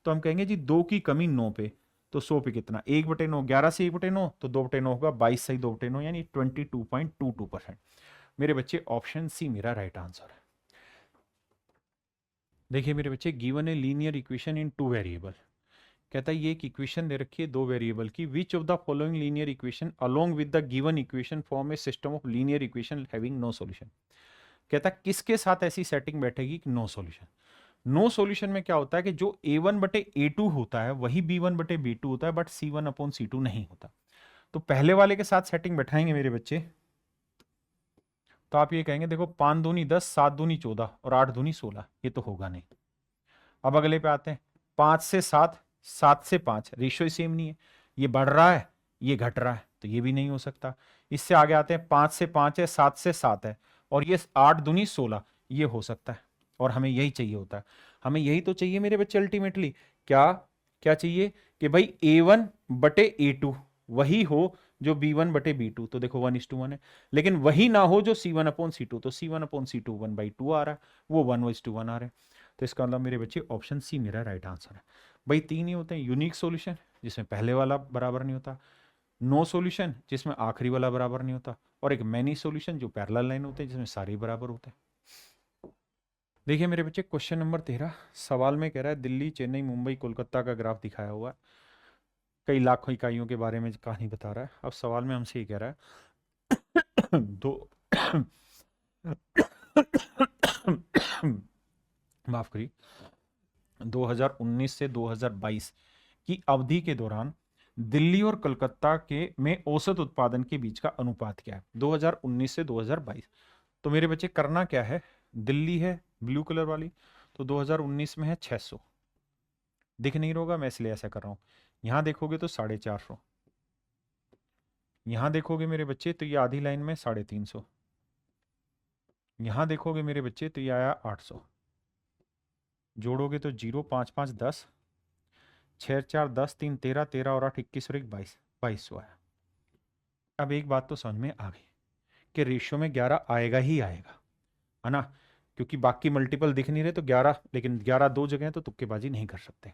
तो हम कहेंगे जी 2 की कमी 9 पे, तो 100 पे कितना? 1/9। 11 से 1/9 तो 2/9 होगा, 22 से 2/9 यानी 22.22%। मेरे बच्चे ऑप्शन सी मेरा राइट आंसर है। देखिए मेरे बच्चे, given a linear equation in 2 variable, कहता है ये एक इक्वेशन दे रखी है 2 वेरिएबल की। Which of the following linear equation along with the given equation form a system of linear equation having no solution. कहता है किसके साथ ऐसी सेटिंग बैठेगी कि नो सॉल्यूशन। नो सॉल्यूशन में क्या होता है कि जो a1/a2 होता है वही b1/b2 होता है, बट c1/c2 नहीं होता। तो पहले वाले के साथ सेटिंग बैठाएंगे मेरे बच्चे, तो आप ये कहेंगे देखो 5 दूनी 10, 7 दूनी 14 और 8 दूनी 16, ये तो होगा नहीं। अब अगले पे आते हैं, 5 से 7, 7 से 5, रेशियो सेम नहीं है, ये बढ़ रहा है ये घट रहा है, तो ये भी नहीं हो सकता। इससे आगे आते हैं, 5 से 5 है, 7 से 7 है, और ये 8 दूनी 16, ये हो सकता है, और हमें यही चाहिए होता है। हमें यही तो चाहिए मेरे बच्चे अल्टीमेटली। क्या क्या चाहिए कि भाई a1/a2 वही हो जो b1/b2। तो देखो 1:1 है, लेकिन वही ना हो जो c1/c2। तो c1/c2 1/2 आ रहा है, वो 1:1 आ रहा है। तो इसका मतलब मेरे बच्चे ऑप्शन सी मेरा राइट आंसर है। भाई 3 ही होते हैं, यूनिक सॉल्यूशन जिसमें पहले वाला बराबर नहीं होता, नो सॉल्यूशन जिसमें आखिरी वाला बराबर नहीं होता, और एक मैनी सॉल्यूशन जो पैरेलल लाइन होते हैं जिसमें सारे बराबर होते हैं। देखिए मेरे बच्चे, क्वेश्चन नंबर 13 सवाल में कह रहा है दिल्ली, चेन्नई, मुंबई, कोलकाता का ग्राफ दिखाया हुआ है, कई लाखों इकाइयों के बारे में कहानी बता रहा है। अब सवाल में हमसे ये कह रहा है दो माफ करिए, 2019 से 2022 की अवधि के दौरान दिल्ली और कलकत्ता के में औसत उत्पादन के बीच का अनुपात क्या है? 2019 से 2022। तो मेरे बच्चे करना क्या है, दिल्ली है ब्लू कलर वाली, तो 2019 में है 600, दिख नहीं रहा होगा मैं इसलिए ऐसा कर रहा हूँ। यहाँ देखोगे तो 450, यहाँ देखोगे मेरे बच्चे तो ये आधी लाइन में 350, यहाँ देखोगे मेरे बच्चे तो ये आया 800, जोड़ोगे तो 0 5 5 10, 6 4 10 3 13, 13 और 8 21 और 1 22, 2200 आया। अब एक बात तो समझ में आ गई कि रेशियो में 11 आएगा ही आएगा, है ना, क्योंकि बाकी मल्टीपल दिख नहीं रहे तो 11, लेकिन 11 दो जगह है तो तुक्केबाजी नहीं कर सकते।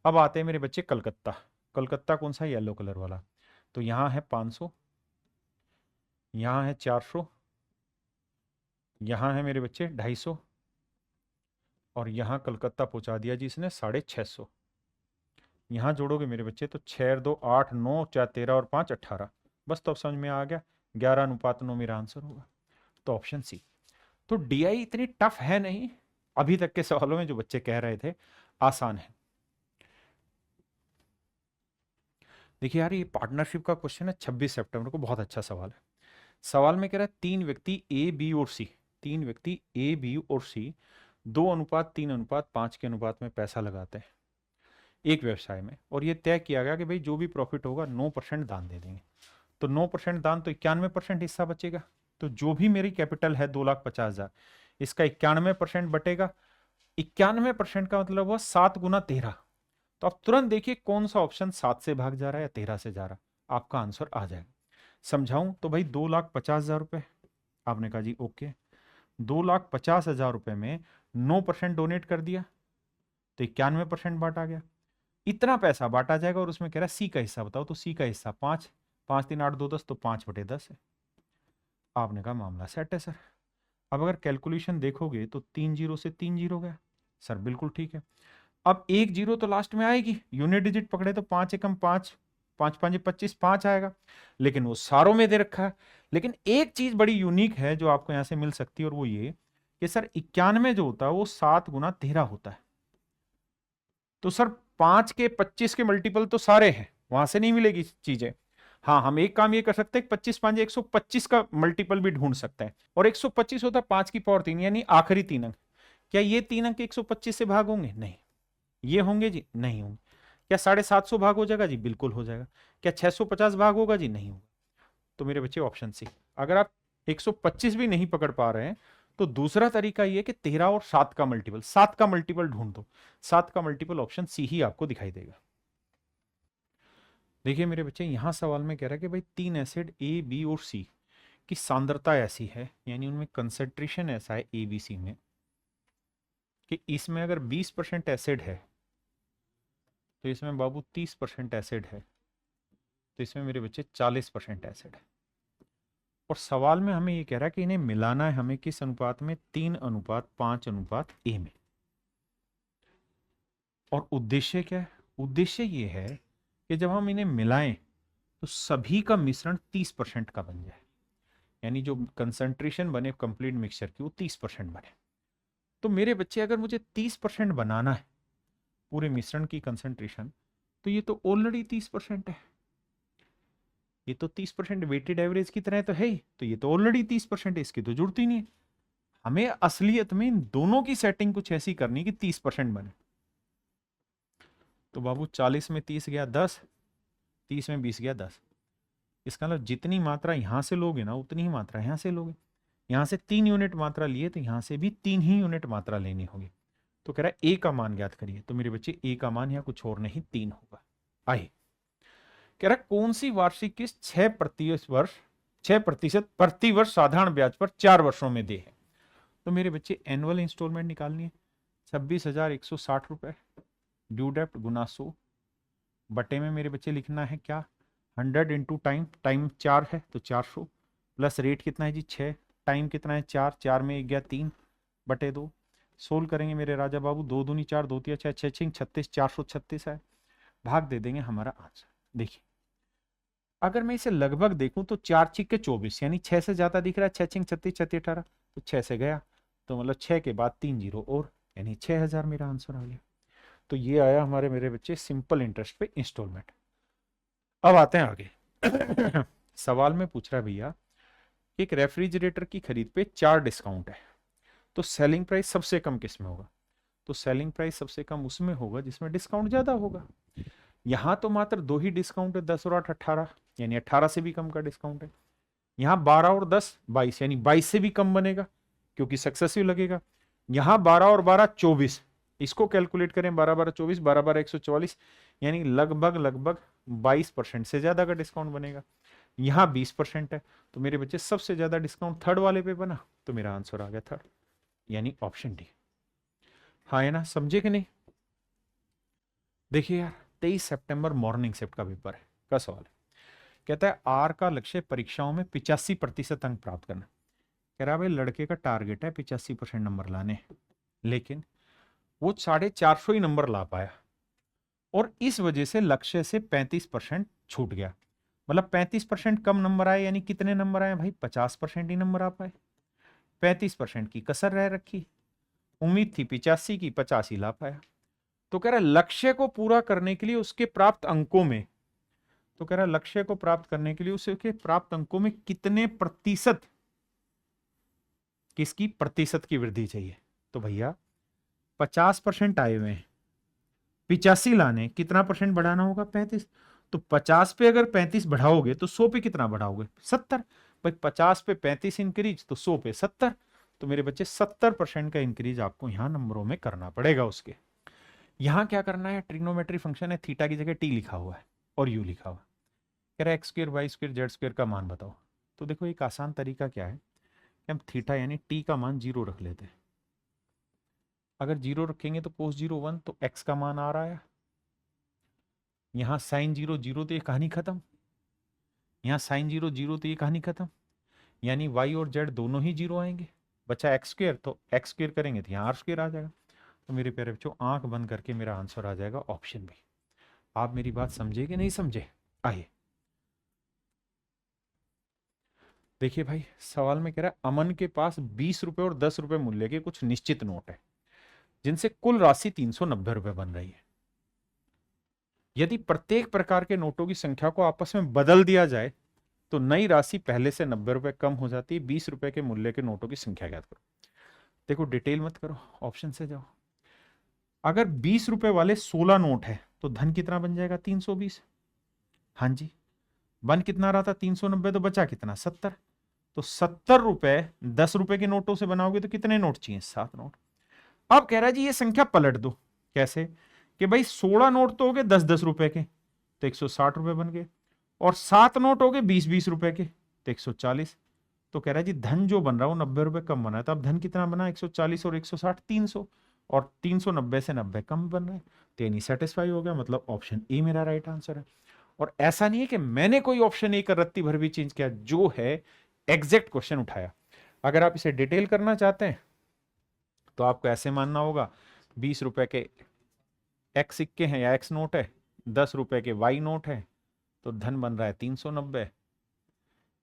अब आते हैं मेरे बच्चे कलकत्ता। कलकत्ता कौन सा, येलो कलर वाला। तो यहाँ है 500, यहाँ है 400, यहाँ है मेरे बच्चे 250, और यहाँ कलकत्ता पहुंचा दिया जी इसने 650। यहाँ जोड़ोगे मेरे बच्चे तो 6 2 8 9 4 13 और 5 18। बस तो अब समझ में आ गया, 11:9 मेरा आंसर होगा। तो ऑप्शन सी। तो डीआई इतनी टफ है नहीं, अभी तक के सवालों में जो बच्चे कह रहे थे आसान है। देखिए यार, ये पार्टनरशिप का क्वेश्चन है 26 सितंबर को, बहुत अच्छा सवाल है। सवाल में कह रहा है 3 व्यक्ति ए बी और सी, 3 व्यक्ति ए बी और सी 2:3:5 के अनुपात में पैसा लगाते हैं एक व्यवसाय में, और ये तय किया गया कि भाई जो भी प्रॉफिट होगा 9% दान दे देंगे। तो 9% दान तो 91% हिस्सा बचेगा। तो जो भी मेरी कैपिटल है 2,50,000, इसका 91% बटेगा। 91% का मतलब हुआ 7 गुना 13। तो आप तुरंत देखिए कौन सा ऑप्शन 7 से भाग जा रहा है या 13 से जा रहा है, आपका आंसर आ जाएगा। समझाऊं तो भाई 2,50,000 रुपए, आपने कहा जी ओके, 2,50,000 रुपए में 9% डोनेट कर दिया तो 91% बांटा गया। इतना पैसा बांटा जाएगा और उसमें कह रहा है सी का हिस्सा बताओ, तो सी का हिस्सा 5, 5 3 8 2 10, तो 5/10 है। आपने कहा मामला सेट है सर। अब अगर कैलकुलेशन देखोगे तो 3 जीरो से 3 जीरो गया सर, बिल्कुल ठीक है। अब 1 जीरो तो लास्ट में आएगी, यूनिट डिजिट पकड़े तो 5 एकम 5, 5 5 25, 5 आएगा, लेकिन वो सारों में दे रखा है। लेकिन एक चीज बड़ी यूनिक है जो आपको यहां से मिल सकती है, और वो ये कि सर 91 जो होता है वो 7 गुना 13 होता है। तो सर 5 के 25 के मल्टीपल तो सारे हैं, वहां से नहीं मिलेगी चीजें। हाँ, हम एक काम ये कर सकते हैं, 25 5 125 का मल्टीपल भी ढूंढ सकते हैं, और 125 होता है 5 की पावर 3, यानी आखिरी 3 अंक। क्या ये 3 अंक 125 से भाग होंगे? नहीं। ये होंगे जी? नहीं होंगे। क्या 750 भाग हो जाएगा जी? बिल्कुल हो जाएगा। क्या 650 भाग होगा जी? नहीं होगा। तो मेरे बच्चे ऑप्शन सी। अगर आप 125 भी नहीं पकड़ पा रहे हैं तो दूसरा तरीका ये कि 13 और 7 का मल्टीपल, 7 का मल्टीपल ढूंढ दो। 7 का मल्टीपल ऑप्शन सी ही आपको दिखाई देगा। देखिए मेरे बच्चे, यहां सवाल में कह रहा है कि भाई 3 एसिड ए बी और सी की सांद्रता ऐसी है, यानी उनमें कंसेंट्रेशन ऐसा है ए बी सी में, कि इसमें अगर 20% एसिड है तो इसमें बाबू 30% एसिड है, तो इसमें मेरे बच्चे 40% एसिड है। और सवाल में हमें ये कह रहा है कि इन्हें मिलाना है हमें किस अनुपात में? 3:5:A में। और उद्देश्य क्या है? उद्देश्य ये है कि जब हम इन्हें मिलाएं तो सभी का मिश्रण 30% का बन जाए, यानी जो कंसंट्रेशन बने कंप्लीट मिक्सचर की वो 30% बने। तो मेरे बच्चे, अगर मुझे 30% बनाना है पूरे मिश्रण की कंसंट्रेशन, तो ये तो ऑलरेडी 30% है, ये तो 30% वेटेड एवरेज की तरह तो है ही, तो ये तो ऑलरेडी 30% है, इसकी तो जरूरत ही नहीं है। हमें असलियत में इन दोनों की सेटिंग कुछ ऐसी करनी कि 30% बने। तो बाबू 40 में 30 गया 10, 30 में 20 गया 10। इसका मतलब जितनी मात्रा यहां से लोगे ना उतनी ही मात्रा यहां से लोगे। यहां से 3 यूनिट मात्रा लिए तो यहां से भी 3 ही यूनिट मात्रा लेनी होगी। तो कह रहा है ए का मान ज्ञात करिए। तो मेरे बच्चे ए का मान यहाँ कुछ और नहीं 3 होगा। आइए, कह रहा है कौन सी वार्षिक किस्त 6% प्रति वर्ष साधारण ब्याज पर 4 वर्षों में दे है। तो मेरे बच्चे एनुअल इंस्टॉलमेंट निकालनी है, 26,160 रुपए, ड्यू डेप्ट गुना 100, बटे में मेरे बच्चे लिखना है क्या? 100 इंटू टाइम, टाइम 4 है तो 400, प्लस रेट कितना है जी 6, टाइम कितना है 4, 4 में 1 गया 3 बटे 2। सोल्व करेंगे मेरे राजा बाबू, 2 दूनी 4, 2 तिया 6, 6 6 36, 436 है, भाग दे देंगे हमारा आंसर। देखिए अगर मैं इसे लगभग देखूं तो 4 छिक्के 24, यानी 6 से ज्यादा दिख रहा है, 6 छिंग 36, 36 18, तो 6 से गया, तो मतलब 6 के बाद 3 जीरो और, यानी 6,000 मेरा आंसर आ गया। तो ये आया हमारे मेरे बच्चे सिंपल इंटरेस्ट पे इंस्टॉलमेंट। अब आते हैं आगे। सवाल में पूछ रहा है भैया, एक रेफ्रिजरेटर की खरीद पे 4 डिस्काउंट है, तो सेलिंग प्राइस सबसे कम किस में होगा? तो सेलिंग प्राइस सबसे कम उसमें होगा जिसमें डिस्काउंट ज्यादा होगा। यहाँ तो मात्र 2 ही डिस्काउंट है, 10 और 8 18, यानी 18 से भी कम का डिस्काउंट है। यहाँ 12 और 10 22, यानी 22 से भी कम बनेगा क्योंकि सक्सेसिव लगेगा। यहाँ 12 और 12 24, इसको कैलकुलेट करें, 12 12 24, 12 12 144, यानी लगभग लगभग 22% से ज्यादा का डिस्काउंट बनेगा। यहाँ 20% है, तो मेरे बच्चे सबसे ज्यादा डिस्काउंट थर्ड वाले पे बना, तो मेरा आंसर आ गया थर्ड, यानी ऑप्शन डी। हाँ है ना, समझे कि नहीं? देखिए यार, 23 सितंबर मॉर्निंग शिफ्ट का पेपर है, का सवाल है। कहता है आर का लक्ष्य परीक्षाओं में 85% अंक प्राप्त करना। कह रहा है भाई लड़के का टारगेट है 85% नंबर लाने, लेकिन वो 450 ही नंबर ला पाया और इस वजह से लक्ष्य से 35% छूट गया। मतलब 35% कम नंबर आए, यानी कितने नंबर आए भाई? 50% ही नंबर आ पाए। 35% की कसर रह रखी, उम्मीद थी 85 की, 50 ही ला पाया। तो कह रहा है लक्ष्य को पूरा करने के लिए उसके प्राप्त अंकों में, तो कह रहा है लक्ष्य को प्राप्त करने के लिए उसके प्राप्त अंकों में कितने प्रतिशत, किसकी प्रतिशत की वृद्धि चाहिए? तो भैया 50% आए हुए हैं, 85 लाने, कितना परसेंट बढ़ाना होगा? 35। तो 50 पे अगर 35 बढ़ाओगे तो 100 पे कितना बढ़ाओगे? 70। भाई 50 पे 35 इंक्रीज तो 100 पे 70, तो मेरे बच्चे 70% का इंक्रीज आपको यहां नंबरों में करना पड़ेगा उसके। यहां क्या करना है? ट्रिग्नोमेट्री फंक्शन है, थीटा की जगह टी लिखा हुआ है और यू लिखा हुआ है। कह रहा है X square Y square Z square का मान बताओ। तो देखो एक आसान तरीका क्या है कि हम थीटा यानी टी का मान 0 रख लेते हैं। अगर 0 रखेंगे तो कोस 0 1, तो एक्स का मान आ रहा है। यहाँ साइन 0 0, तो ये कहानी खत्म। यहाँ साइन 0 0, तो ये कहानी खत्म, यानी वाई और जेड दोनों ही 0 आएंगे। बचा एक्स स्क्र, तो एक्स स्क्र करेंगे तो यहाँ आर स्क्र आ जाएगा। तो मेरे प्यारे बच्चों आंख बंद करके मेरा आंसर आ जाएगा ऑप्शन बी। आप मेरी बात समझे कि नहीं समझे? आइए देखिए भाई, सवाल में कह रहा है अमन के पास 20 रुपए और 10 रुपए मूल्य के कुछ निश्चित नोट है जिनसे कुल राशि 390 रुपए बन रही है। यदि प्रत्येक प्रकार के नोटों की संख्या को आपस में बदल दिया जाए तो नई राशि पहले से 90 रुपए कम हो जाती है। 20 रुपए के मूल्य के नोटों की संख्या ज्ञात करो। देखो डिटेल मत करो, ऑप्शन से जाओ। अगर 20 रुपए वाले 16 नोट है तो धन कितना बन जाएगा? 320। हाँ जी, बन कितना रहा था? 390, तो बचा कितना? 70। तो 70 रुपए 10 रुपए के नोटों से बनाओगे तो कितने नोट चाहिए? 7 नोट। अब कह रहा है जी ये संख्या पलट दो। कैसे? कि भाई 16 नोट तो हो गए 10 10 रुपए के, तो 160 रुपए बन गए, और 7 नोट हो गए 20 20 रुपए के, तो 140। तो कह रहा है जी धन जो बन रहा है वो 90 रुपए कम बना है। तो अब धन कितना बना? 140 और 160 300, और 390 से 90 कम बन रहा है, तो नहीं सेटिस्फाई हो गया। मतलब ऑप्शन ए मेरा राइट आंसर है। और ऐसा नहीं है कि मैंने कोई ऑप्शन ए का रत्ती भर भी चेंज किया, जो है एग्जैक्ट क्वेश्चन उठाया। अगर आप इसे डिटेल करना चाहते हैं तो आपको ऐसे मानना होगा 20 रुपए के एक्स सिक्के हैं या एक्स नोट है, 10 रुपए के वाई नोट है, तो धन बन रहा है 390।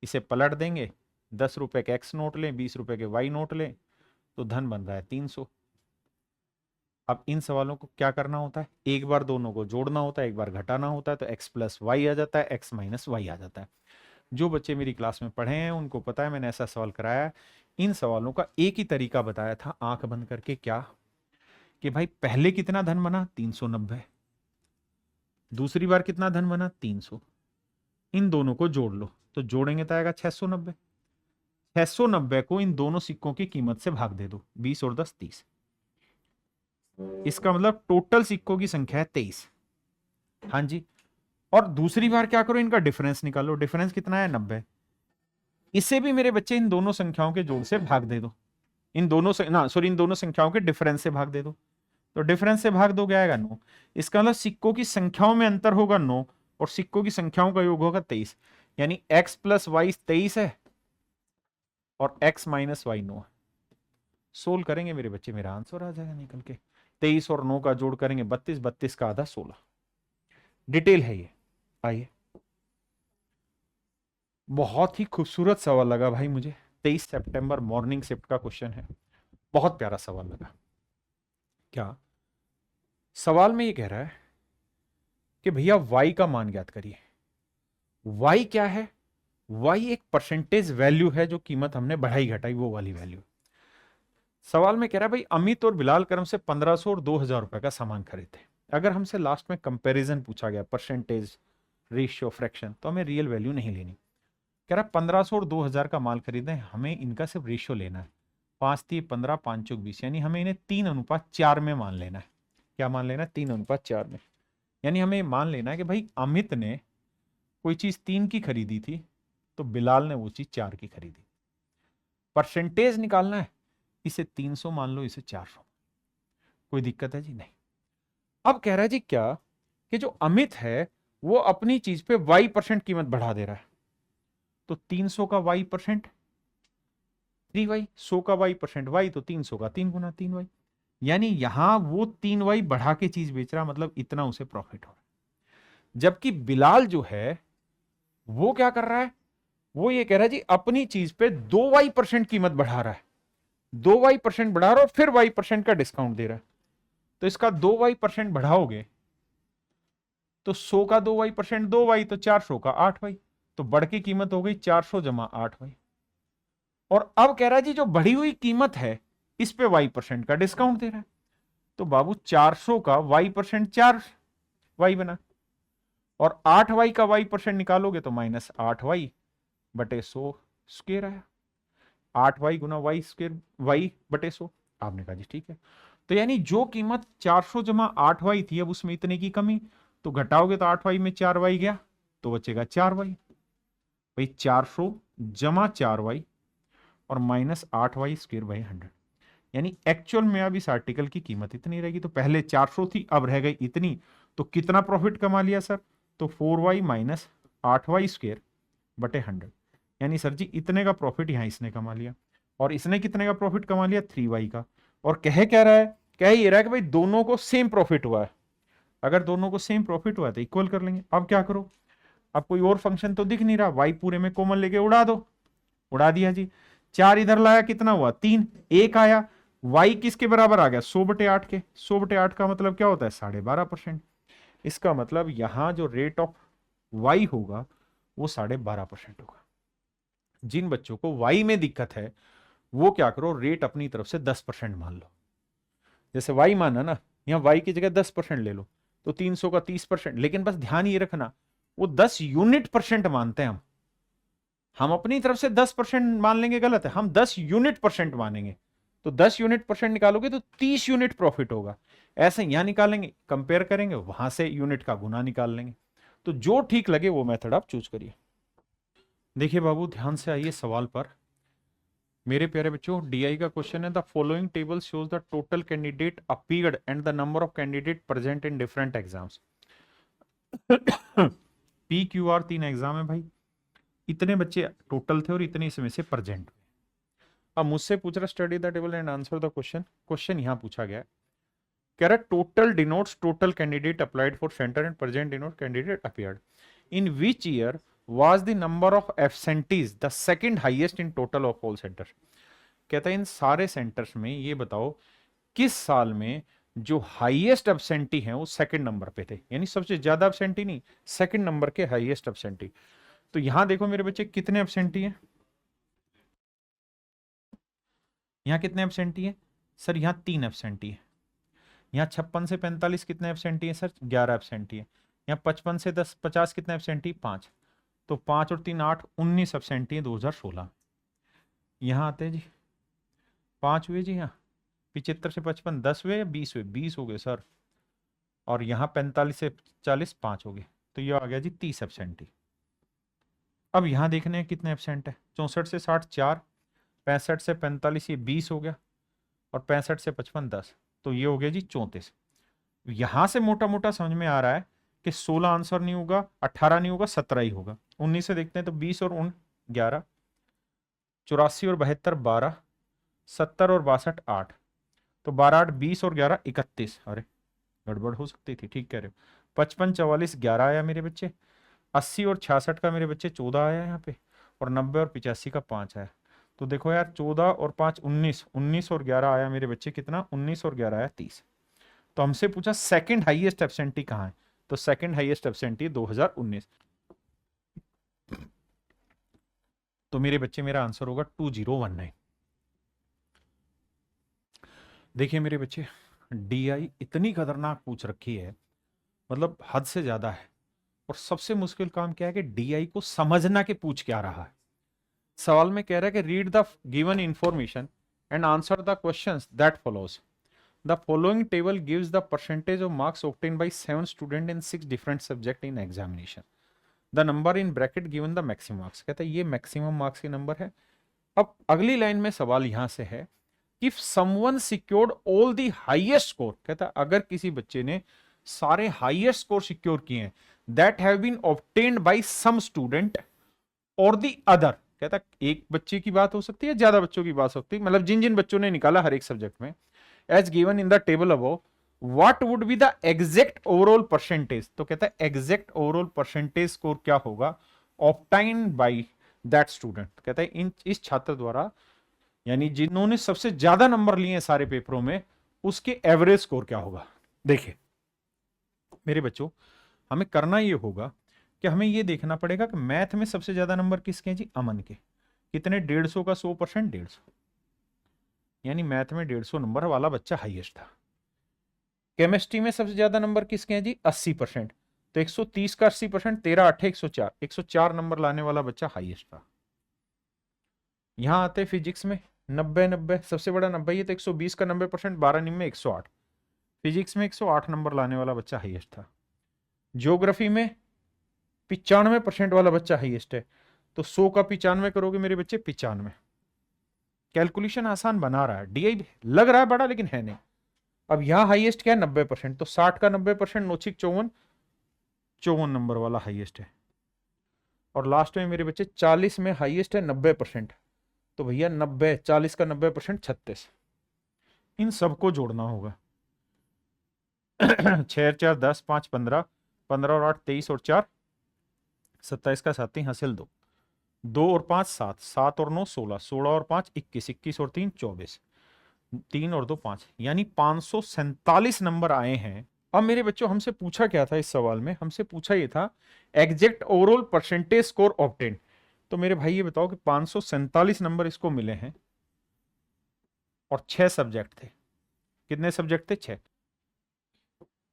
इसे पलट देंगे, 10 रुपए के एक्स नोट लें, 20 रुपए के वाई नोट लें, तो धन बन रहा है 300। अब इन सवालों को क्या करना होता है? एक बार दोनों को जोड़ना होता है, एक बार घटाना होता है, तो एक्स प्लस वाई आ जाता है, एक्स माइनस वाई आ जाता है। जो बच्चे मेरी क्लास में पढ़े हैं उनको पता है मैंने ऐसा सवाल कराया है। इन सवालों का एक ही तरीका बताया था आंख बंद करके, क्या कि भाई पहले कितना धन बना? 390। दूसरी बार कितना धन बना? 300। इन दोनों को जोड़ लो, तो जोड़ेंगे तो आएगा 690। 690 को इन दोनों सिक्कों की कीमत से भाग दे दो, 20 और 10 30। इसका मतलब टोटल सिक्कों की संख्या है 23। हाँ जी। और दूसरी बार क्या करो? इनका डिफरेंस निकालो। डिफरेंस कितना है? 90। इसे भी मेरे बच्चे इन दोनों संख्याओं के जोड़ से भाग दे दो। इन दोनों से ना सॉरी इन दोनों संख्याओं के डिफरेंस से भाग दे दो। तो डिफरेंस से भाग दो क्या आएगा? 9। इसका मतलब सिक्कों की संख्याओं में अंतर होगा 9 और सिक्कों की संख्याओं का योग होगा 23। यानी x प्लस वाई 23 है और x माइनस वाई 9 है। सोल्व करेंगे मेरे बच्चे, मेरा आंसर आ जाएगा निकल के। 23 और 9 का जोड़ करेंगे 32, 32 का आधा 16। डिटेल है ये। आइए, बहुत ही खूबसूरत सवाल लगा भाई मुझे। 23 सितंबर मॉर्निंग शिफ्ट का क्वेश्चन है, बहुत प्यारा सवाल लगा। क्या सवाल में ये कह रहा है कि भैया y का मान ज्ञात करिए। y क्या है? y एक परसेंटेज वैल्यू है, जो कीमत हमने बढ़ाई घटाई वो वाली वैल्यू। सवाल में कह रहा है भाई अमित और बिलाल करम से 1500 और 2000 रुपए का सामान खरीदते। अगर हमसे लास्ट में कंपैरिजन पूछा गया, परसेंटेज, रेशियो, फ्रैक्शन, तो हमें रियल वैल्यू नहीं लेनी। कह रहा 1500 और 2000 का माल खरीदना है, हमें इनका सिर्फ रेशियो लेना है। 5 3 15, 5 चौक 20, यानी हमें इन्हें 3:4 में मान लेना है। क्या मान लेना है? 3:4 में। यानी हमें मान लेना है कि भाई अमित ने कोई चीज 3 की खरीदी थी, तो बिलाल ने वो चीज 4 की खरीदी। परसेंटेज निकालना है, इसे 300 मान लो, इसे 400। कोई दिक्कत है जी? नहीं। अब कह रहा है जी क्या, कि जो अमित है वो अपनी चीज पे y% कीमत बढ़ा दे रहा है। तो 300 का y%, 3y, 100 का y% y, तो 300 का 3 गुना 3y। यानी यहां वो 3y बढ़ा के चीज बेच रहा, मतलब इतना उसे प्रॉफिट हो रहा है। जबकि बिलाल जो है वो क्या कर रहा है, वो ये कह रहा है जी अपनी चीज पे 2y% कीमत बढ़ा रहा है, 2y% बढ़ा रहा है और फिर y% का डिस्काउंट दे रहा है। तो इसका 2y% बढ़ाओगे तो 100 का 2y%, 2y, तो 400 का 8y। तो बढ़ की कीमत हो गई 400 जमा 8y। और अब कह रहा है जी जो बढ़ी हुई कीमत है इस पे y% का डिस्काउंट दे रहा है। तो बाबू 400 का y% 4y बना, और 8y का y% निकालोगे तो -8y बटे 100 स्क्वायर आया। 8y गुना y स्क्वायर, y बटे 100। आपने कहा जी ठीक है। तो यानी जो कीमत 400 जमा 8y थी, अब उसमें इतने की कमी, तो घटाओगे तो 8y में 4y गया, तो बचेगा 4y। भाई 400 जमा 4y और -8y स्क्वायर बाई 100। यानी एक्चुअल में अब इस आर्टिकल की कीमत इतनी रहेगी। तो पहले 400 थी, अब रह गई इतनी। तो कितना प्रॉफिट कमा लिया सर? तो 4y माइनस 8y स्क्वायर बटे 100। यानी सर जी इतने का प्रॉफिट यहां इसने कमा लिया, और इसने कितने का प्रॉफिट कमा लिया? 3y का। और कह क्या रहा है? कह ये रहा है कि भाई दोनों को सेम प्रॉफिट हुआ है। अगर दोनों को सेम प्रॉफिट हुआ है तो इक्वल कर लेंगे। अब क्या करो, अब कोई और फंक्शन तो दिख नहीं रहा, y पूरे में कॉमन लेके उड़ा दो। उड़ा दिया जी। 4 इधर लाया, कितना हुआ? 3। 1 आया। y किसके बराबर आ गया? 100/8 के। 100/8 का मतलब क्या होता है? 12.5%। इसका मतलब यहां जो रेट ऑफ y होगा वो 12.5% होगा। जिन बच्चों को y में दिक्कत है वो क्या करो, रेट अपनी तरफ से 10% मान लो। जैसे y माना ना, यहां y की जगह 10% ले लो, तो 300 का 30%। लेकिन बस ध्यान ये रखना, वो 10 यूनिट परसेंट मानते हैं हम अपनी तरफ से 10% मान लेंगे, गलत है। हम 10 यूनिट परसेंट मानेंगे। तो 10 यूनिट परसेंट निकालोगे तो 30 यूनिट प्रॉफिट होगा। ऐसे यहां निकालेंगे, कंपेयर करेंगे, वहां से यूनिट का गुना निकाल लेंगे। तो जो ठीक लगे वो मेथड आप चूज करिए। देखिए बाबू ध्यान से आइए सवाल पर। मेरे प्यारे बच्चों, डीआई का क्वेश्चन है, the following table shows the total candidate appeared and the number of candidate present in different exams. PQR 3 exam है भाई, इतने बच्चे टोटल थे और इतने इसमें से प्रेजेंट। अब मुझसे पूछ रहा study the table and answer the question. Question यहां पूछा गया है, कह रहा total denotes total candidate applied for centre and present denote candidate appeared in which year was the number of absentees the second highest in total of all centres. कहता है इन सारे सेंटर्स में ये बताओ किस साल में जो हाईएस्ट एब्सेंटी हैं वो सेकंड नंबर पे थे। यानी सबसे ज्यादा एब्सेंटी नहीं, सेकंड नंबर के हाईएस्ट एब्सेंटी। तो यहां देखो मेरे बच्चे कितने एब्सेंटी हैं, यहाँ कितने एब्सेंटी है सर? यहाँ 3 एब्सेंटी है। यहाँ 56 से 45 कितने एब्सेंटी है सर? 11 एब्सेंटी है। यहाँ 55 से 50 कितने एब्सेंटी? 5। तो 5 और 3 8, 19 एब्सेंटी है 2016। यहाँ आते हैं जी, 5 हुए जी। यहाँ 75 से 55 10 हुए या 20 हुए? 20 हो गए सर। और यहाँ 45 से 40 5 हो गए, तो ये आ गया जी 30 एब्सेंटी। अब यहाँ देखने हैं कितने एब्सेंट है। 64 से 60 4, 65 से 45 ये 20 हो गया, और 65 से 55 10, तो ये हो गया जी 34। यहां से मोटा मोटा समझ में आ रहा है कि 16 आंसर नहीं होगा, 18 नहीं होगा, 17 ही होगा। 19 से देखते हैं तो 20 और 11, 84 और 72 12, 70 और 62 8, तो 12 8 20 और 11 31। अरे गड़बड़ हो सकती थी, ठीक कह रहे हो। 55 44 11 आया मेरे बच्चे, 80 और 66 का मेरे बच्चे 14 आया यहाँ पे, और 90 और 85 का 5 आया। तो देखो यार 14 और 5 19, 19 और 11 आया मेरे बच्चे कितना? 19 और 11 आया 30। तो हमसे पूछा सेकंड हाईएस्ट एब्सेंटी कहाँ है, तो सेकंड हाईएस्ट एब्सेंटी 2019। तो मेरे बच्चे मेरा आंसर होगा 2019। देखिए मेरे बच्चे, डीआई इतनी खतरनाक पूछ रखी है, मतलब हद से ज्यादा है। और सबसे मुश्किल काम क्या है कि डीआई को समझना के पूछ क्या रहा है। सवाल में कह रहा है कि read the given information and answer the questions that follows. The following table gives the percentage of marks obtained by 7 student in 6 different subject in examination. The number in bracket given the maximum marks. कहता है ये मैक्सिमम मार्क्स के नंबर है। अब अगली लाइन में सवाल यहां से है, if someone secured all the highest score, कहता है अगर किसी बच्चे ने सारे हाईएस्ट स्कोर सिक्योर किए हैं, that have been obtained by some student और द अदर, कहता है एक बच्चे की बात हो सकती है, ज्यादा बच्चों की बात हो सकती है, मतलब जिन जिन बच्चों ने निकाला हर एक सब्जेक्ट में, as given in the table above, what would be the exact overall percentage. तो कहता है एग्जैक्ट ओवरऑल परसेंटेज स्कोर क्या होगा ऑब्टाइंड बाय दैट स्टूडेंट। कहता है इस छात्र द्वारा, यानी जिन्होंने सबसे ज्यादा नंबर लिए हैं सारे पेपरों में, उसके एवरेज स्कोर क्या होगा। देखिए मेरे बच्चों, हमें करना ये होगा कि हमें ये देखना पड़ेगा कि मैथ में सबसे ज्यादा नंबर किसके हैं जी, अमन के। कितने, 150 का 100%, 150, यानी मैथ में 150 नंबर वाला बच्चा हाईएस्ट था। केमिस्ट्री में सबसे ज्यादा नंबर किसके हैं जी, 80%, तो 130 का 80%, 13 8 104, 104 नंबर लाने वाला बच्चा हाईएस्ट था। यहां आते फिजिक्स में 90 सबसे बड़ा 90 ही है, तो 120 का 90%, 12 निम में 108, फिजिक्स में 108 नंबर लाने वाला बच्चा हाईएस्ट था। ज्योग्राफी में 95% वाला बच्चा हाईएस्ट है, तो 100 का 95 करोगे मेरे बच्चे 95। कैलकुलेशन आसान बना रहा है, डीआई लग रहा है बड़ा लेकिन है नहीं। अब यहां हाईएस्ट क्या है, 90%, तो 60 का 90%, नौछिक 54 नंबर वाला हाईएस्ट है। और लास्ट में मेरे बच्चे 40 में हाईएस्ट है 90%, तो भैया 90, 40 का 90%, 36। इन सबको जोड़ना होगा। 6 4 10 5 15, 15 और 8 23 और 4 27 का 7 हासिल 2, 2 और 5 7, 7 और 9 16, 16 और 5 21, 21 और 3 24, 3 और 2 5, यानी 547 नंबर आए हैं। अब मेरे बच्चों हमसे पूछा क्या था इस सवाल में, हमसे पूछा ये था exact overall percentage score obtain. तो मेरे भाई ये बताओ कि 547 नंबर इसको मिले हैं और 6 सब्जेक्ट थे। कितने सब्जेक्ट थे, 6।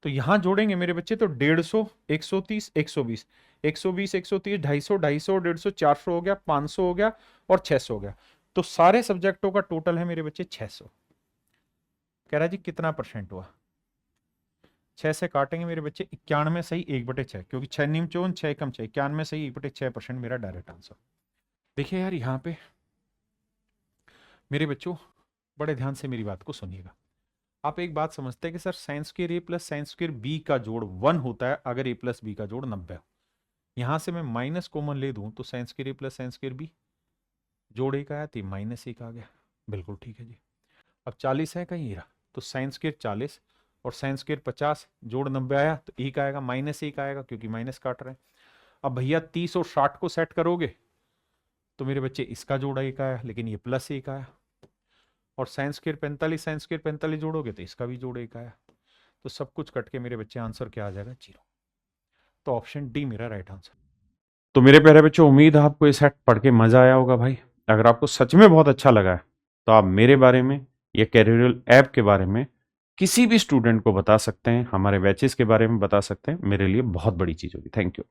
तो यहां जोड़ेंगे मेरे बच्चे तो 150, 130, 120, 120, 130, 250, 250, 150, 400 हो गया, 500 हो गया और 600 हो गया। तो सारे सब्जेक्टों का टोटल है मेरे बच्चे 600। कह रहा जी कितना परसेंट हुआ, 6 से काटेंगे मेरे बच्चे 91 सही 1/6, क्योंकि 6 निम 54, 6 कम 6, 91 सही 1/6% मेरा डायरेक्ट आंसर। देखिए यार यहाँ पे मेरे बच्चों बड़े ध्यान से मेरी बात को सुनिएगा। आप एक बात समझते हैं कि सर साइंस स्क्वायर ए प्लस साइंस स्क्वायर बी का जोड़ 1 होता है अगर ए प्लस बी का जोड़ 90 हो। यहां से मैं माइनस कॉमन ले दूं तो साइंस स्क्वायर ए प्लस साइंस स्क्वायर बी जोड़ 1 आया तो -1 आ गया। बिल्कुल ठीक है जी। अब 40 है कहीं रहा, तो साइंस स्क्वायर 40 और साइंस स्क्वायर 50 जोड़ 90 आया तो 1 आएगा, -1 आएगा क्योंकि माइनस काट रहे हैं। अब भैया 30 और 60 को सेट करोगे तो मेरे बच्चे इसका जोड़ 1 आया, लेकिन ये +1 आया। और साइंस स्क्वायर 45, साइंस स्क्वायर 45 जोड़ोगे तो इसका भी जोड़ 1 आया। तो सब कुछ कट के मेरे बच्चे आंसर क्या आ जाएगा, 0। तो ऑप्शन डी मेरा राइट आंसर। तो मेरे प्यारे बच्चों, उम्मीद है आपको ये सेट पढ़ के मजा आया होगा भाई। अगर आपको सच में बहुत अच्छा लगा है तो आप मेरे बारे में या कैरियर ऐप के बारे में किसी भी स्टूडेंट को बता सकते हैं, हमारे बैचेस के बारे में बता सकते हैं। मेरे लिए बहुत बड़ी चीज होगी। Thank you.